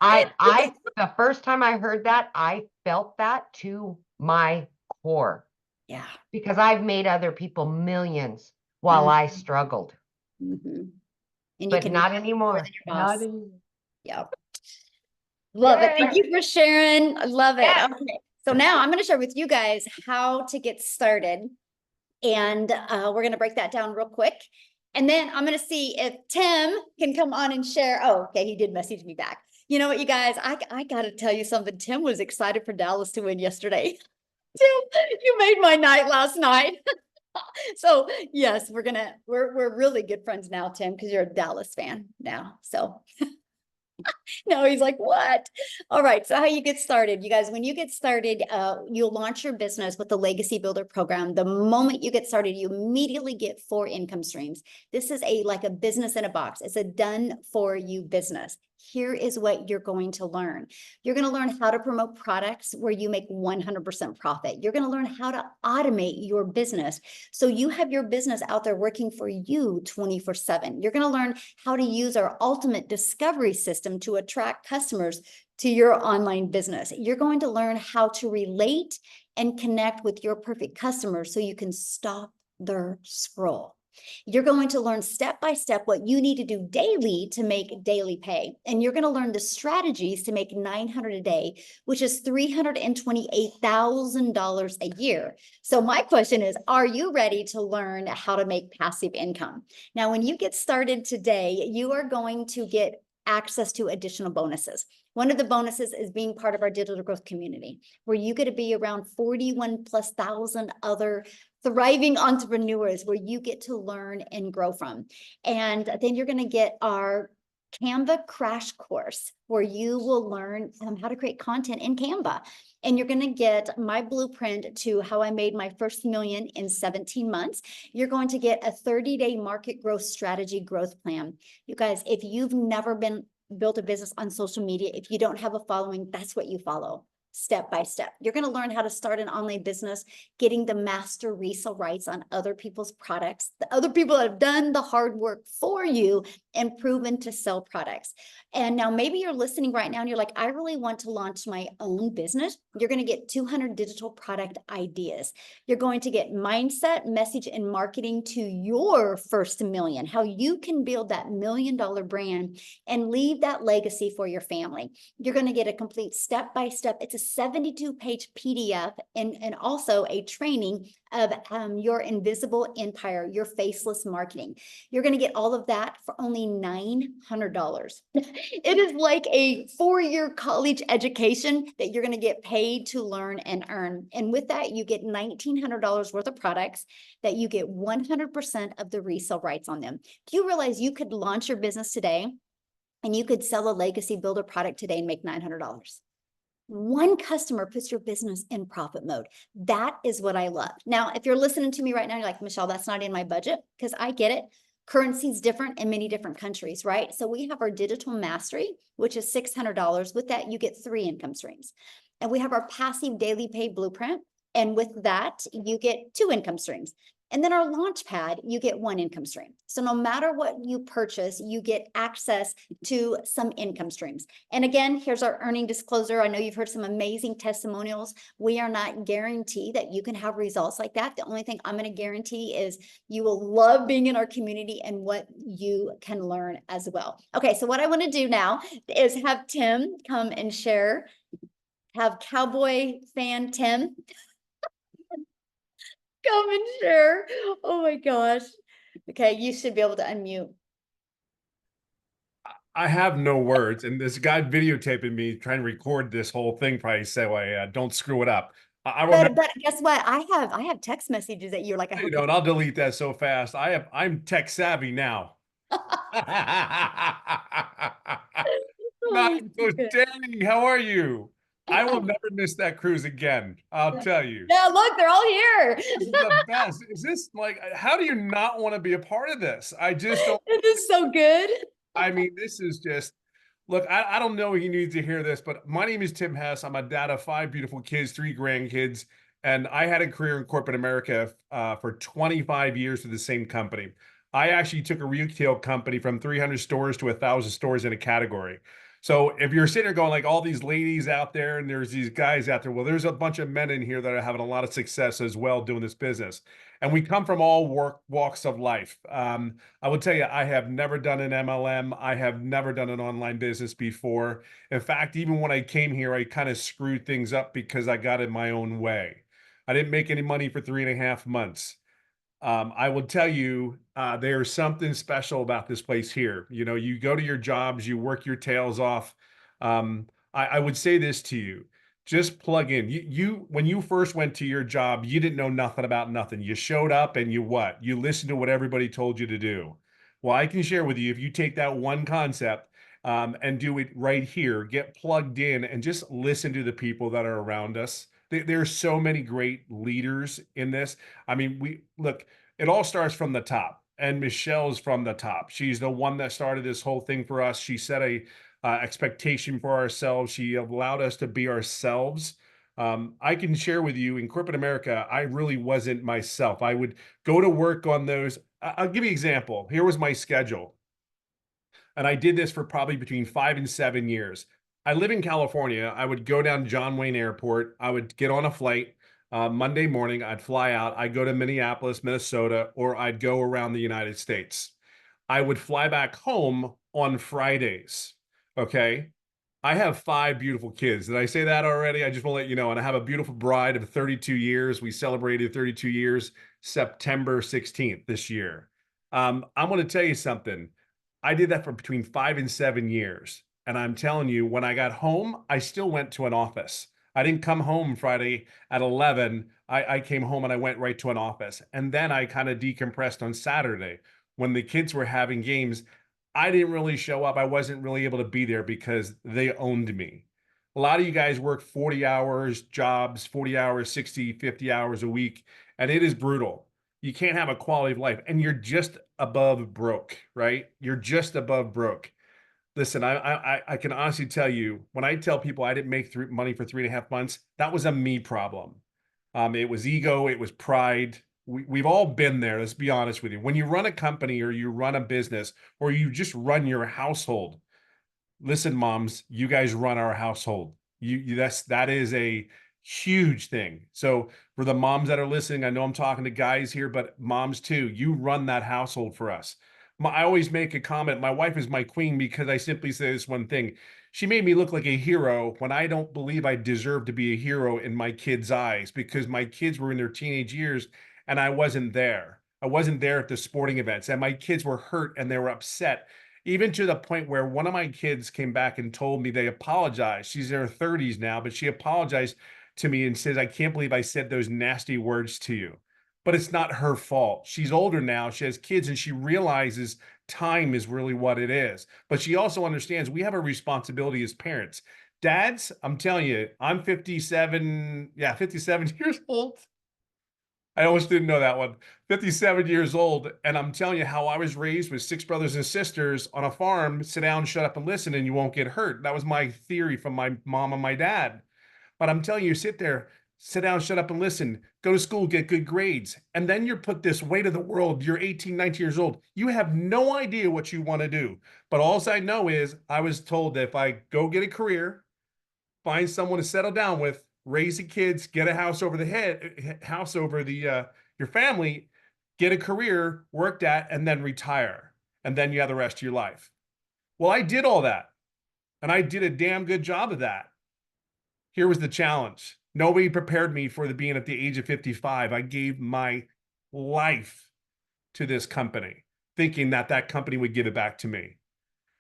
The first time I heard that, I felt that to my core, Yeah. because I've made other people millions while I struggled, Mhm. And you but can not make more anymore. than your boss. Not anymore. Yeah. Love it. Thank Yay. you for sharing. I love it. Yeah. Okay. So now I'm going to share with you guys how to get started. And we're going to break that down real quick. And then I'm going to see if Tim can come on and share. Oh, okay. He did message me back. You know what, you guys, I got to tell you something. Tim was excited for Dallas to win yesterday. Tim, you made my night last night. So yes, we're really good friends now, Tim, because you're a Dallas fan now. So no, he's like, what? All right. So how you get started, you guys, when you get started, you'll launch your business with the Legacy Builder program. The moment you get started, you immediately get 4 income streams. This is like a business in a box. It's a done for you business. Here is what you're going to learn. You're going to learn how to promote products where you make 100% profit. You're going to learn how to automate your business. So you have your business out there working for you 24/7. You're going to learn how to use our ultimate discovery system to attract customers to your online business. You're going to learn how to relate and connect with your perfect customers so you can stop their scroll. You're going to learn step by step what you need to do daily to make daily pay. And you're going to learn the strategies to make $900 a day, which is $328,000 a year. So my question is, are you ready to learn how to make passive income? Now, when you get started today, you are going to get access to additional bonuses. One of the bonuses is being part of our digital growth community, where you get to be around 41,000+ other thriving entrepreneurs where you get to learn and grow from. And then you're going to get our Canva crash course where you will learn how to create content in Canva. And you're going to get my blueprint to how I made my first million in 17 months. You're going to get a 30-day market growth strategy growth plan. You guys, if you've never built a business on social media, if you don't have a following, that's what you follow. Step by step. You're going to learn how to start an online business, getting the master resale rights on other people's products, the other people that have done the hard work for you and proven to sell products. And now maybe you're listening right now and you're like, I really want to launch my own business. You're going to get 200 digital product ideas. You're going to get mindset, message, and marketing to your first million, how you can build that $1 million brand and leave that legacy for your family. You're going to get a complete step-by-step. It's a 72-page PDF and also a training of your invisible empire, your faceless marketing. You're going to get all of that for only $900. It is like a 4-year college education that you're going to get paid to learn and earn. And with that, you get $1,900 worth of products that you get 100% of the resale rights on them. Do you realize you could launch your business today and you could sell a legacy builder product today and make $900? One customer puts your business in profit mode. That is what I love. Now, if you're listening to me right now, you're like, Michelle, that's not in my budget, because I get it. Currency is different in many different countries, right? So we have our digital mastery, which is $600. With that, you get 3 income streams. And we have our passive daily pay blueprint. And with that, you get 2 income streams. And then our launch pad, you get 1 income stream. So no matter what you purchase, you get access to some income streams. And again, here's our earning disclosure. I know you've heard some amazing testimonials. We are not guaranteed that you can have results like that. The only thing I'm going to guarantee is you will love being in our community and what you can learn as well. Okay, so what I want to do now is have Tim come and share. Have Cowboy fan Tim come and share. Oh my gosh. Okay, you should be able to unmute. I have no words, and this guy videotaping me trying to record this whole thing probably say, well, don't screw it up. I remember, But guess what? I have text messages that you're like, I hope and I'll delete that so fast. I'm tech savvy now. Oh, Coach Danny, how are you? I will never miss that cruise again. I'll tell you. yeah, look, they're all here. This is the best. Is this like, how do you not want to be a part of this? I just don't. It is so good. I mean, this is just, look, I don't know if you need to hear this, but my name is Tim Hess. I'm a dad of 5 beautiful kids, 3 grandkids, and I had a career in corporate America for 25 years with the same company. I actually took a retail company from 300 stores to 1,000 stores in a category. So if you're sitting there going like all these ladies out there and there's these guys out there, well, there's a bunch of men in here that are having a lot of success as well doing this business. And we come from all walks of life. I will tell you, I have never done an MLM. I have never done an online business before. In fact, even when I came here, I kind of screwed things up because I got in my own way. I didn't make any money for 3.5 months. I will tell you, there's something special about this place here. You go to your jobs, you work your tails off. I would say this to you, just plug in. When you first went to your job, you didn't know nothing about nothing. You showed up and you listened to what everybody told you to do. Well, I can share with you, if you take that one concept and do it right here, get plugged in and just listen to the people that are around us. There's so many great leaders in this. I mean, it all starts from the top, and Michelle's from the top. She's the one that started this whole thing for us. She set a expectation for ourselves. She allowed us to be ourselves. I can share with you, in corporate America, I really wasn't myself. I would go to work on those. I'll give you an example. Here was my schedule. And I did this for probably between 5 and 7 years. I live in California. I would go down John Wayne Airport. I would get on a flight Monday morning. I'd fly out. I'd go to Minneapolis, Minnesota, or I'd go around the United States. I would fly back home on Fridays. Okay. I have 5 beautiful kids. Did I say that already? I just want to let you know. And I have a beautiful bride of 32 years. We celebrated 32 years, September 16th this year. I'm going to tell you something. I did that for between 5 and 7 years. And I'm telling you, when I got home, I still went to an office. I didn't come home Friday at 11. I came home and I went right to an office. And then I kind of decompressed on Saturday when the kids were having games. I didn't really show up. I wasn't really able to be there because they owned me. A lot of you guys work 40 hours jobs, 40 hours, 60, 50 hours a week, and it is brutal. You can't have a quality of life, and you're just above broke, right? You're just above broke. Listen, I can honestly tell you, when I tell people I didn't make money for 3.5 months, that was a me problem. It was ego, it was pride. We've all been there. Let's be honest with you. When you run a company or you run a business or you just run your household, listen, moms, you guys run our household. That is a huge thing. So for the moms that are listening, I know I'm talking to guys here, but moms too, you run that household for us. I always make a comment. My wife is my queen because I simply say this one thing. She made me look like a hero when I don't believe I deserve to be a hero in my kids' eyes, because my kids were in their teenage years and I wasn't there. I wasn't there at the sporting events, and my kids were hurt and they were upset, even to the point where one of my kids came back and told me they apologized. She's in her 30s now, but she apologized to me and says, I can't believe I said those nasty words to you. But it's not her fault. She's older now. She has kids and she realizes time is really what it is. But she also understands we have a responsibility as parents. Dads, I'm telling you, I'm 57, 57 years old. I almost didn't know that one. 57 years old. And I'm telling you how I was raised with 6 brothers and sisters on a farm. Sit down, shut up, and listen, and you won't get hurt. That was my theory from my mom and my dad. But I'm telling you, sit there, sit down, shut up, and listen. Go to school, get good grades. And then you're put this weight of the world. You're 18, 19 years old. You have no idea what you want to do. But all I know is I was told that if I go get a career, find someone to settle down with, raise the kids, get a house over your family, get a career, work that, and then retire. And then you have the rest of your life. Well, I did all that. And I did a damn good job of that. Here was the challenge. Nobody prepared me for being at the age of 55. I gave my life to this company, thinking that that company would give it back to me.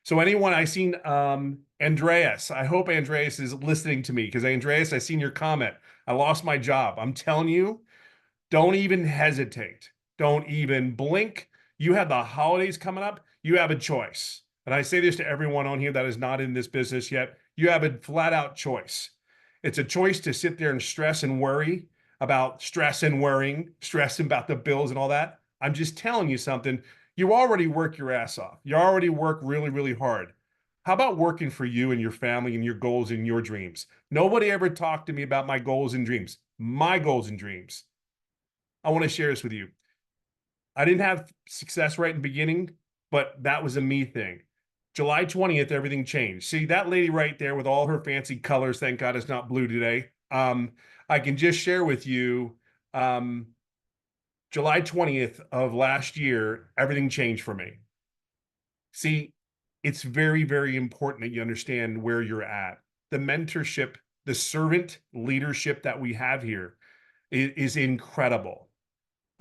So anyone, I seen Andreas. I hope Andreas is listening to me, because Andreas, I seen your comment. I lost my job. I'm telling you, don't even hesitate. Don't even blink. You have the holidays coming up. You have a choice. And I say this to everyone on here that is not in this business yet. You have a flat out choice. It's a choice to sit there and stress and worry about stressing about the bills and all that. I'm just telling you something. You already work your ass off. You already work really, really hard. How about working for you and your family and your goals and your dreams? Nobody ever talked to me about my goals and dreams. My goals and dreams. I want to share this with you. I didn't have success right in the beginning, but that was a me thing. July 20th, everything changed. See that lady right there with all her fancy colors. Thank God it's not blue today. I can just share with you, July 20th of last year, everything changed for me. See, it's very, very important that you understand where you're at. The mentorship, the servant leadership that we have here is incredible.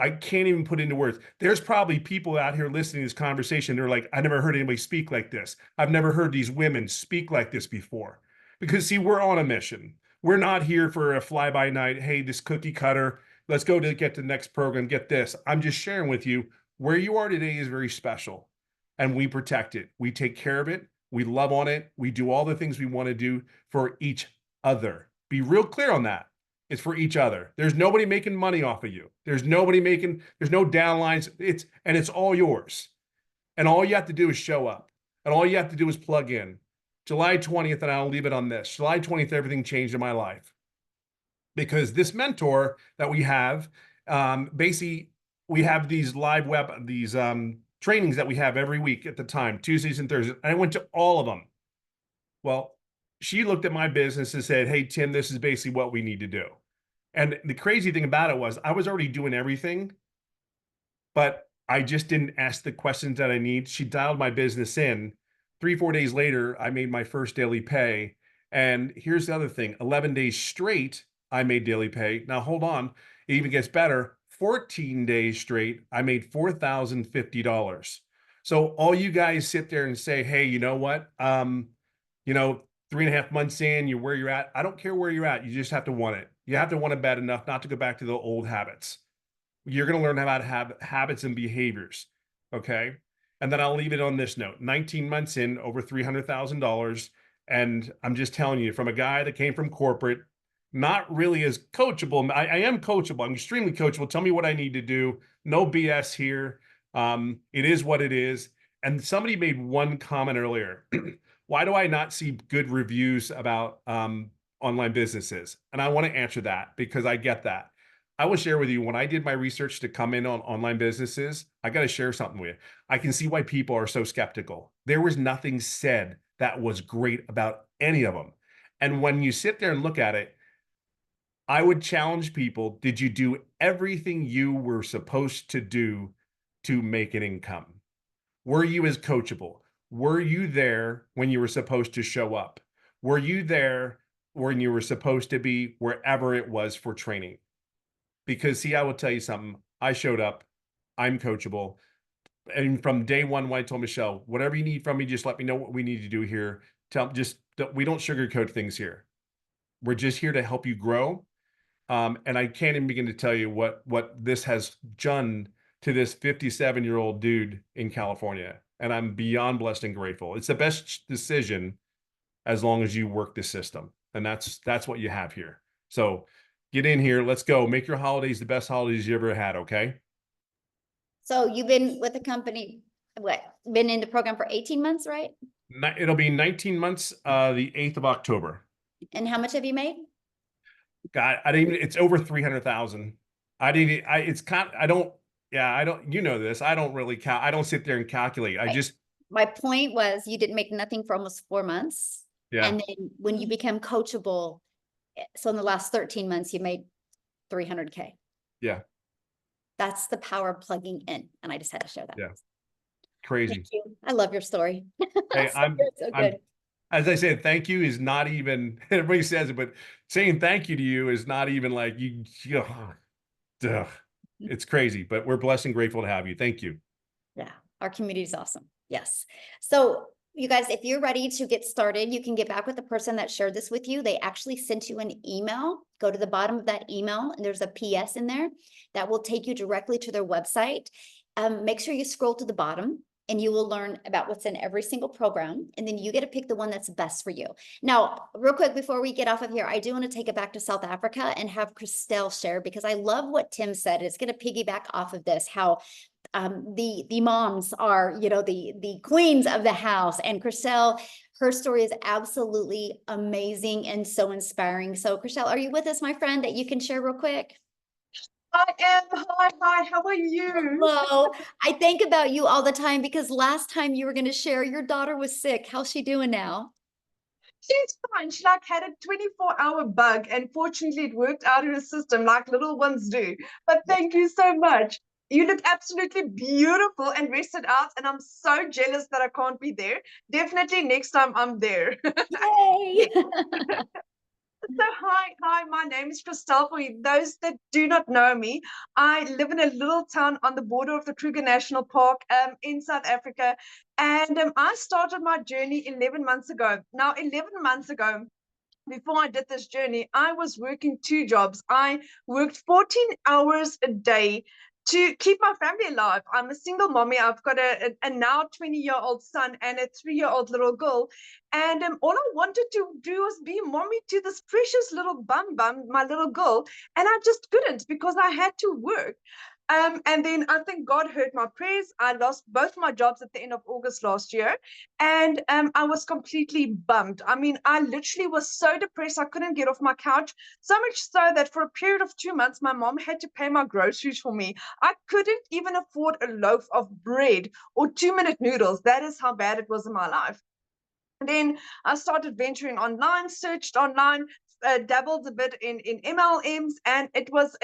I can't even put into words. There's probably people out here listening to this conversation. They're like, I never heard anybody speak like this. I've never heard these women speak like this before. Because see, we're on a mission. We're not here for a fly by night. Hey, this cookie cutter, let's go to get to the next program, get this. I'm just sharing with you where you are today is very special, and we protect it. We take care of it. We love on it. We do all the things we want to do for each other. Be real clear on that. It's for each other. There's nobody making money off of you. There's no downlines. It's all yours. And all you have to do is show up. And all you have to do is plug in. July 20th, and I'll leave it on this. July 20th, everything changed in my life. Because this mentor that we have, basically, we have these trainings that we have every week at the time, Tuesdays and Thursdays. And I went to all of them. Well, she looked at my business and said, hey, Tim, this is basically what we need to do. And the crazy thing about it was I was already doing everything, but I just didn't ask the questions that I need. She dialed my business in. 3-4 days later, I made my first daily pay. And here's the other thing. 11 days straight, I made daily pay. Now, hold on. It even gets better. 14 days straight, I made $4,050. So all you guys sit there and say, hey, you know what? 3.5 months in, you're where you're at. I don't care where you're at. You just have to want it. You have to want it bad enough not to go back to the old habits. You're going to learn how to have habits and behaviors. Okay. And then I'll leave it on this note. 19 months in, over $300,000. And I'm just telling you, from a guy that came from corporate, not really as coachable. I am coachable. I'm extremely coachable. Tell me what I need to do. No BS here. It is what it is. And somebody made one comment earlier. Why do I not see good reviews about online businesses? And I want to answer that because I get that. I will share with you, when I did my research to come in on online businesses, I got to share something with you. I can see why people are so skeptical. There was nothing said that was great about any of them. And when you sit there and look at it, I would challenge people, did you do everything you were supposed to do to make an income? Were you as coachable? Were you there when you were supposed to show up? Were you there when you were supposed to be wherever it was for training? Because see, I will tell you something. I showed up. I'm coachable. And from day one, when I told Michelle, whatever you need from me, just let me know what we need to do here. We don't sugarcoat things here. We're just here to help you grow. And I can't even begin to tell you what this has done to this 57-year-old dude in California. And I'm beyond blessed and grateful. It's the best decision as long as you work the system. And that's what you have here. So get in here. Let's go. Make your holidays the best holidays you ever had, okay? So you've been with the company, been in the program for 18 months, right? It'll be 19 months, the 8th of October. And how much have you made? God, it's over 300,000. You know this. I don't really count. I don't sit there and calculate. Right. My point was you didn't make nothing for almost 4 months. Yeah. And then when you become coachable, so in the last 13 months, you made 300K. Yeah. That's the power of plugging in. And I just had to show that. Yeah. Crazy. Thank you. I love your story. Hey, so good. As I said, thank you is not even, everybody says it, but saying thank you to you is not even like it's crazy, but we're blessed and grateful to have you. Thank you. Yeah. Our community is awesome. Yes. So you guys, if you're ready to get started, you can get back with the person that shared this with you. They actually sent you an email. Go to the bottom of that email and there's a PS in there that will take you directly to their website. Make sure you scroll to the bottom and you will learn about what's in every single program. And then you get to pick the one that's best for you. Now, real quick, before we get off of here, I do want to take it back to South Africa and have Christelle share, because I love what Tim said. It's going to piggyback off of this, how the moms are, the queens of the house. And Christelle, her story is absolutely amazing and so inspiring. So Christelle, are you with us, my friend, that you can share real quick? I am. Hi, how are you? Hello. I think about you all the time because last time you were going to share, your daughter was sick. How's she doing now? She's fine. She had a 24-hour bug, and fortunately it worked out in her system like little ones do. But thank you so much. You look absolutely beautiful and rested out, and I'm so jealous that I can't be there. Definitely next time I'm there. Yay! So hi, my name is Christelle. For those that do not know me, I live in a little town on the border of the Kruger National Park in South Africa. And I started my journey 11 months ago. Now, 11 months ago, before I did this journey, I was working 2 jobs. I worked 14 hours a day to keep my family alive. I'm a single mommy. I've got a now 20-year-old son and a 3-year-old little girl. And all I wanted to do was be mommy to this precious little bum, my little girl. And I just couldn't because I had to work. And then I think God heard my prayers. I lost both my jobs at the end of August last year. And I was completely bummed. I mean, I literally was so depressed. I couldn't get off my couch. So much so that for a period of 2 months, my mom had to pay my groceries for me. I couldn't even afford a loaf of bread or 2-minute noodles. That is how bad it was in my life. And then I started venturing online, searched online, dabbled a bit in MLMs, and it was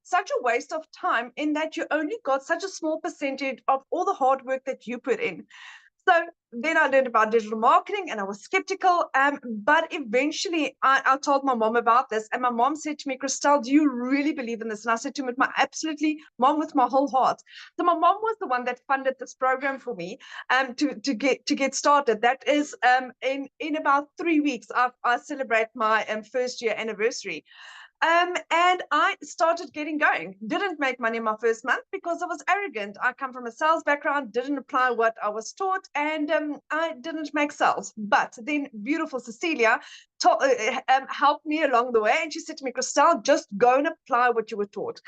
such a waste of time in that you only got such a small percentage of all the hard work that you put in. So then I learned about digital marketing and I was skeptical. But eventually I told my mom about this, and my mom said to me, Christelle, do you really believe in this? And I said to him, with my whole heart. So my mom was the one that funded this program for me to get started. That is in about 3 weeks, I celebrate my first year anniversary. And I started getting going. Didn't make money in my first month because I was arrogant. I come from a sales background, didn't apply what I was taught, and I didn't make sales. But then beautiful Cecilia helped me along the way. And she said to me, Christelle, just go and apply what you were taught.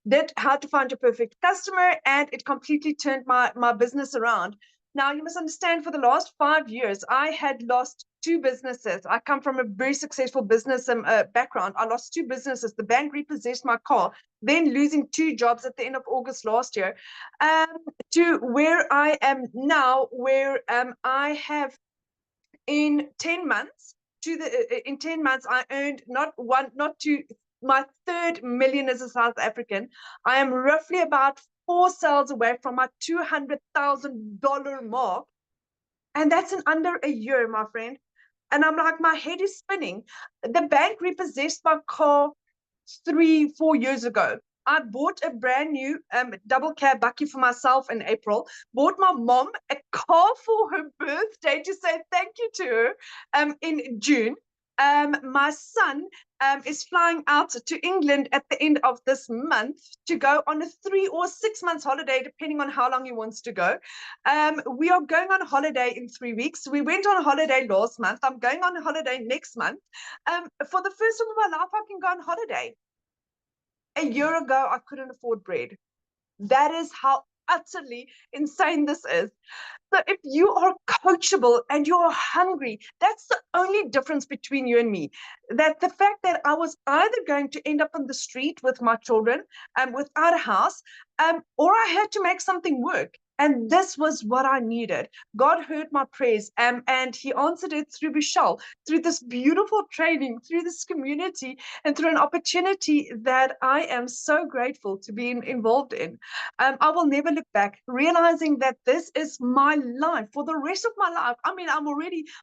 Did how to find your perfect customer, and it completely turned my business around. Now, you must understand, for the last 5 years, I had lost 2 businesses. I come from a very successful business background. I lost 2 businesses. The bank repossessed my car, then losing 2 jobs at the end of August last year, to where I am now, where I have in 10 months, I earned not 1, not 2, my 3rd million as a South African. I am roughly about 4 sales away from my $200,000 mark. And that's in under a year, my friend. And I'm like, my head is spinning. The bank repossessed my car 3-4 years ago. I bought a brand new double cab bakkie for myself in April, bought my mom a car for her birthday to say thank you to her in June. My son is flying out to England at the end of this month to go on a 3 or 6 months holiday, depending on how long he wants to go. We are going on holiday in 3 weeks. We went on holiday last month. I'm going on a holiday next month. For the first time in my life, I can go on holiday. A year ago, I couldn't afford bread. That is how utterly insane this is. So if you are coachable and you are hungry, that's the only difference between you and me. That the fact that I was either going to end up on the street with my children without a house, or I had to make something work. And this was what I needed. God heard my prayers, and he answered it through Michelle, through this beautiful training, through this community, and through an opportunity that I am so grateful to be involved in. I will never look back, realizing that this is my life for the rest of my life. I mean,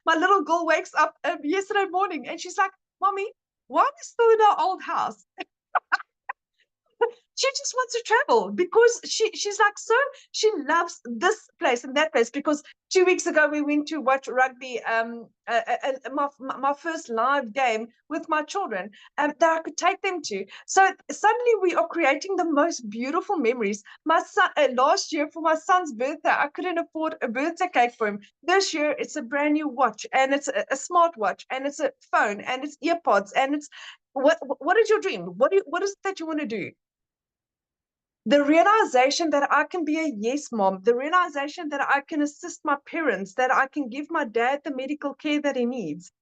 my little girl wakes up yesterday morning and she's like, Mommy, why are we still in our old house? She just wants to travel because she's like, so she loves this place and that place. Because 2 weeks ago we went to watch rugby, my first live game with my children that I could take them to. So suddenly we are creating the most beautiful memories. My son, last year for my son's birthday, I couldn't afford a birthday cake for him. This year it's a brand new watch, and it's a smart watch, and it's a phone, and it's earpods, and it's what is your dream? What is it that you want to do? The realization that I can be a yes mom, the realization that I can assist my parents, that I can give my dad the medical care that he needs.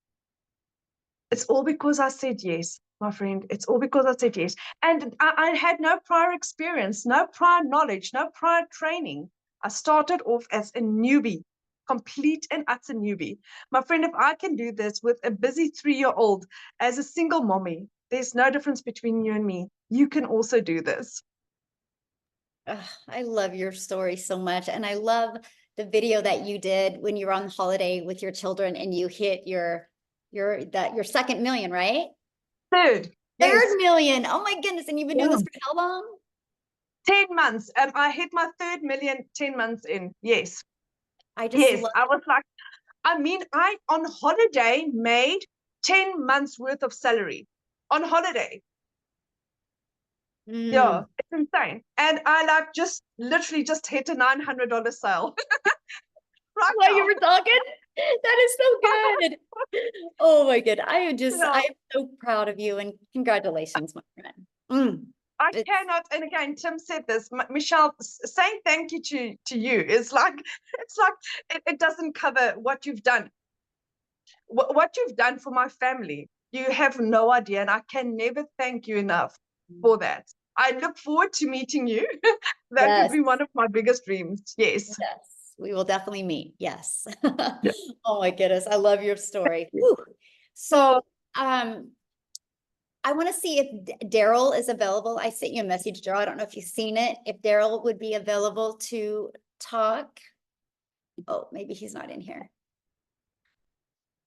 It's all because I said yes, my friend. It's all because I said yes. And I had no prior experience, no prior knowledge, no prior training. I started off as a newbie, complete and utter newbie. My friend, if I can do this with a busy 3-year-old as a single mommy, there's no difference between you and me. You can also do this. I love your story so much. And I love the video that you did when you were on holiday with your children and you hit your 2nd million, right? Third yes. million. Oh my goodness. And you've been doing this for how long? 10 months. I hit my 3rd million 10 months in. Yes. I was like, I mean, I on holiday made 10 months worth of salary on holiday. Yeah, it's insane. And I literally just hit a $900 sale. Right while now. you were talking, that is so good. Oh my God. I'm so proud of you, and congratulations, my friend. I cannot, and again, Tim said this, Michelle, saying thank you to you is like, it doesn't cover what you've done. What you've done for my family, you have no idea, and I can never thank you enough for that. I look forward to meeting you. That would be one of my biggest dreams. Yes. Yes, we will definitely meet. Yes. Oh my goodness. I love your story. So, I want to see if Daryl is available. I sent you a message, Daryl. I don't know if you've seen it. If Daryl would be available to talk. Oh, maybe he's not in here.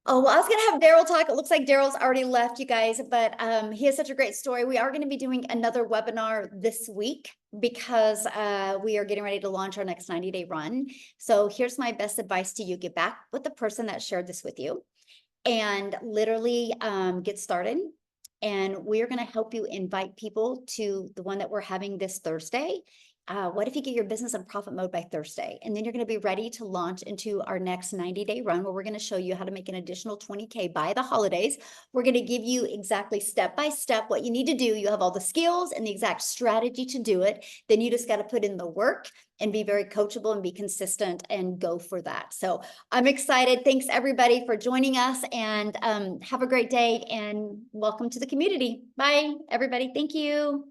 Oh, well, I was gonna have Daryl talk. It looks like Daryl's already left, you guys, but he has such a great story. We are gonna be doing another webinar this week because we are getting ready to launch our next 90-day run. So here's my best advice to you. Get back with the person that shared this with you and literally get started. And we're gonna help you invite people to the one that we're having this Thursday. What if you get your business in profit mode by Thursday? And then you're going to be ready to launch into our next 90-day run where we're going to show you how to make an additional 20K by the holidays. We're going to give you exactly step by step what you need to do. You have all the skills and the exact strategy to do it. Then you just got to put in the work and be very coachable and be consistent and go for that. So I'm excited. Thanks everybody for joining us, and have a great day and welcome to the community. Bye everybody. Thank you.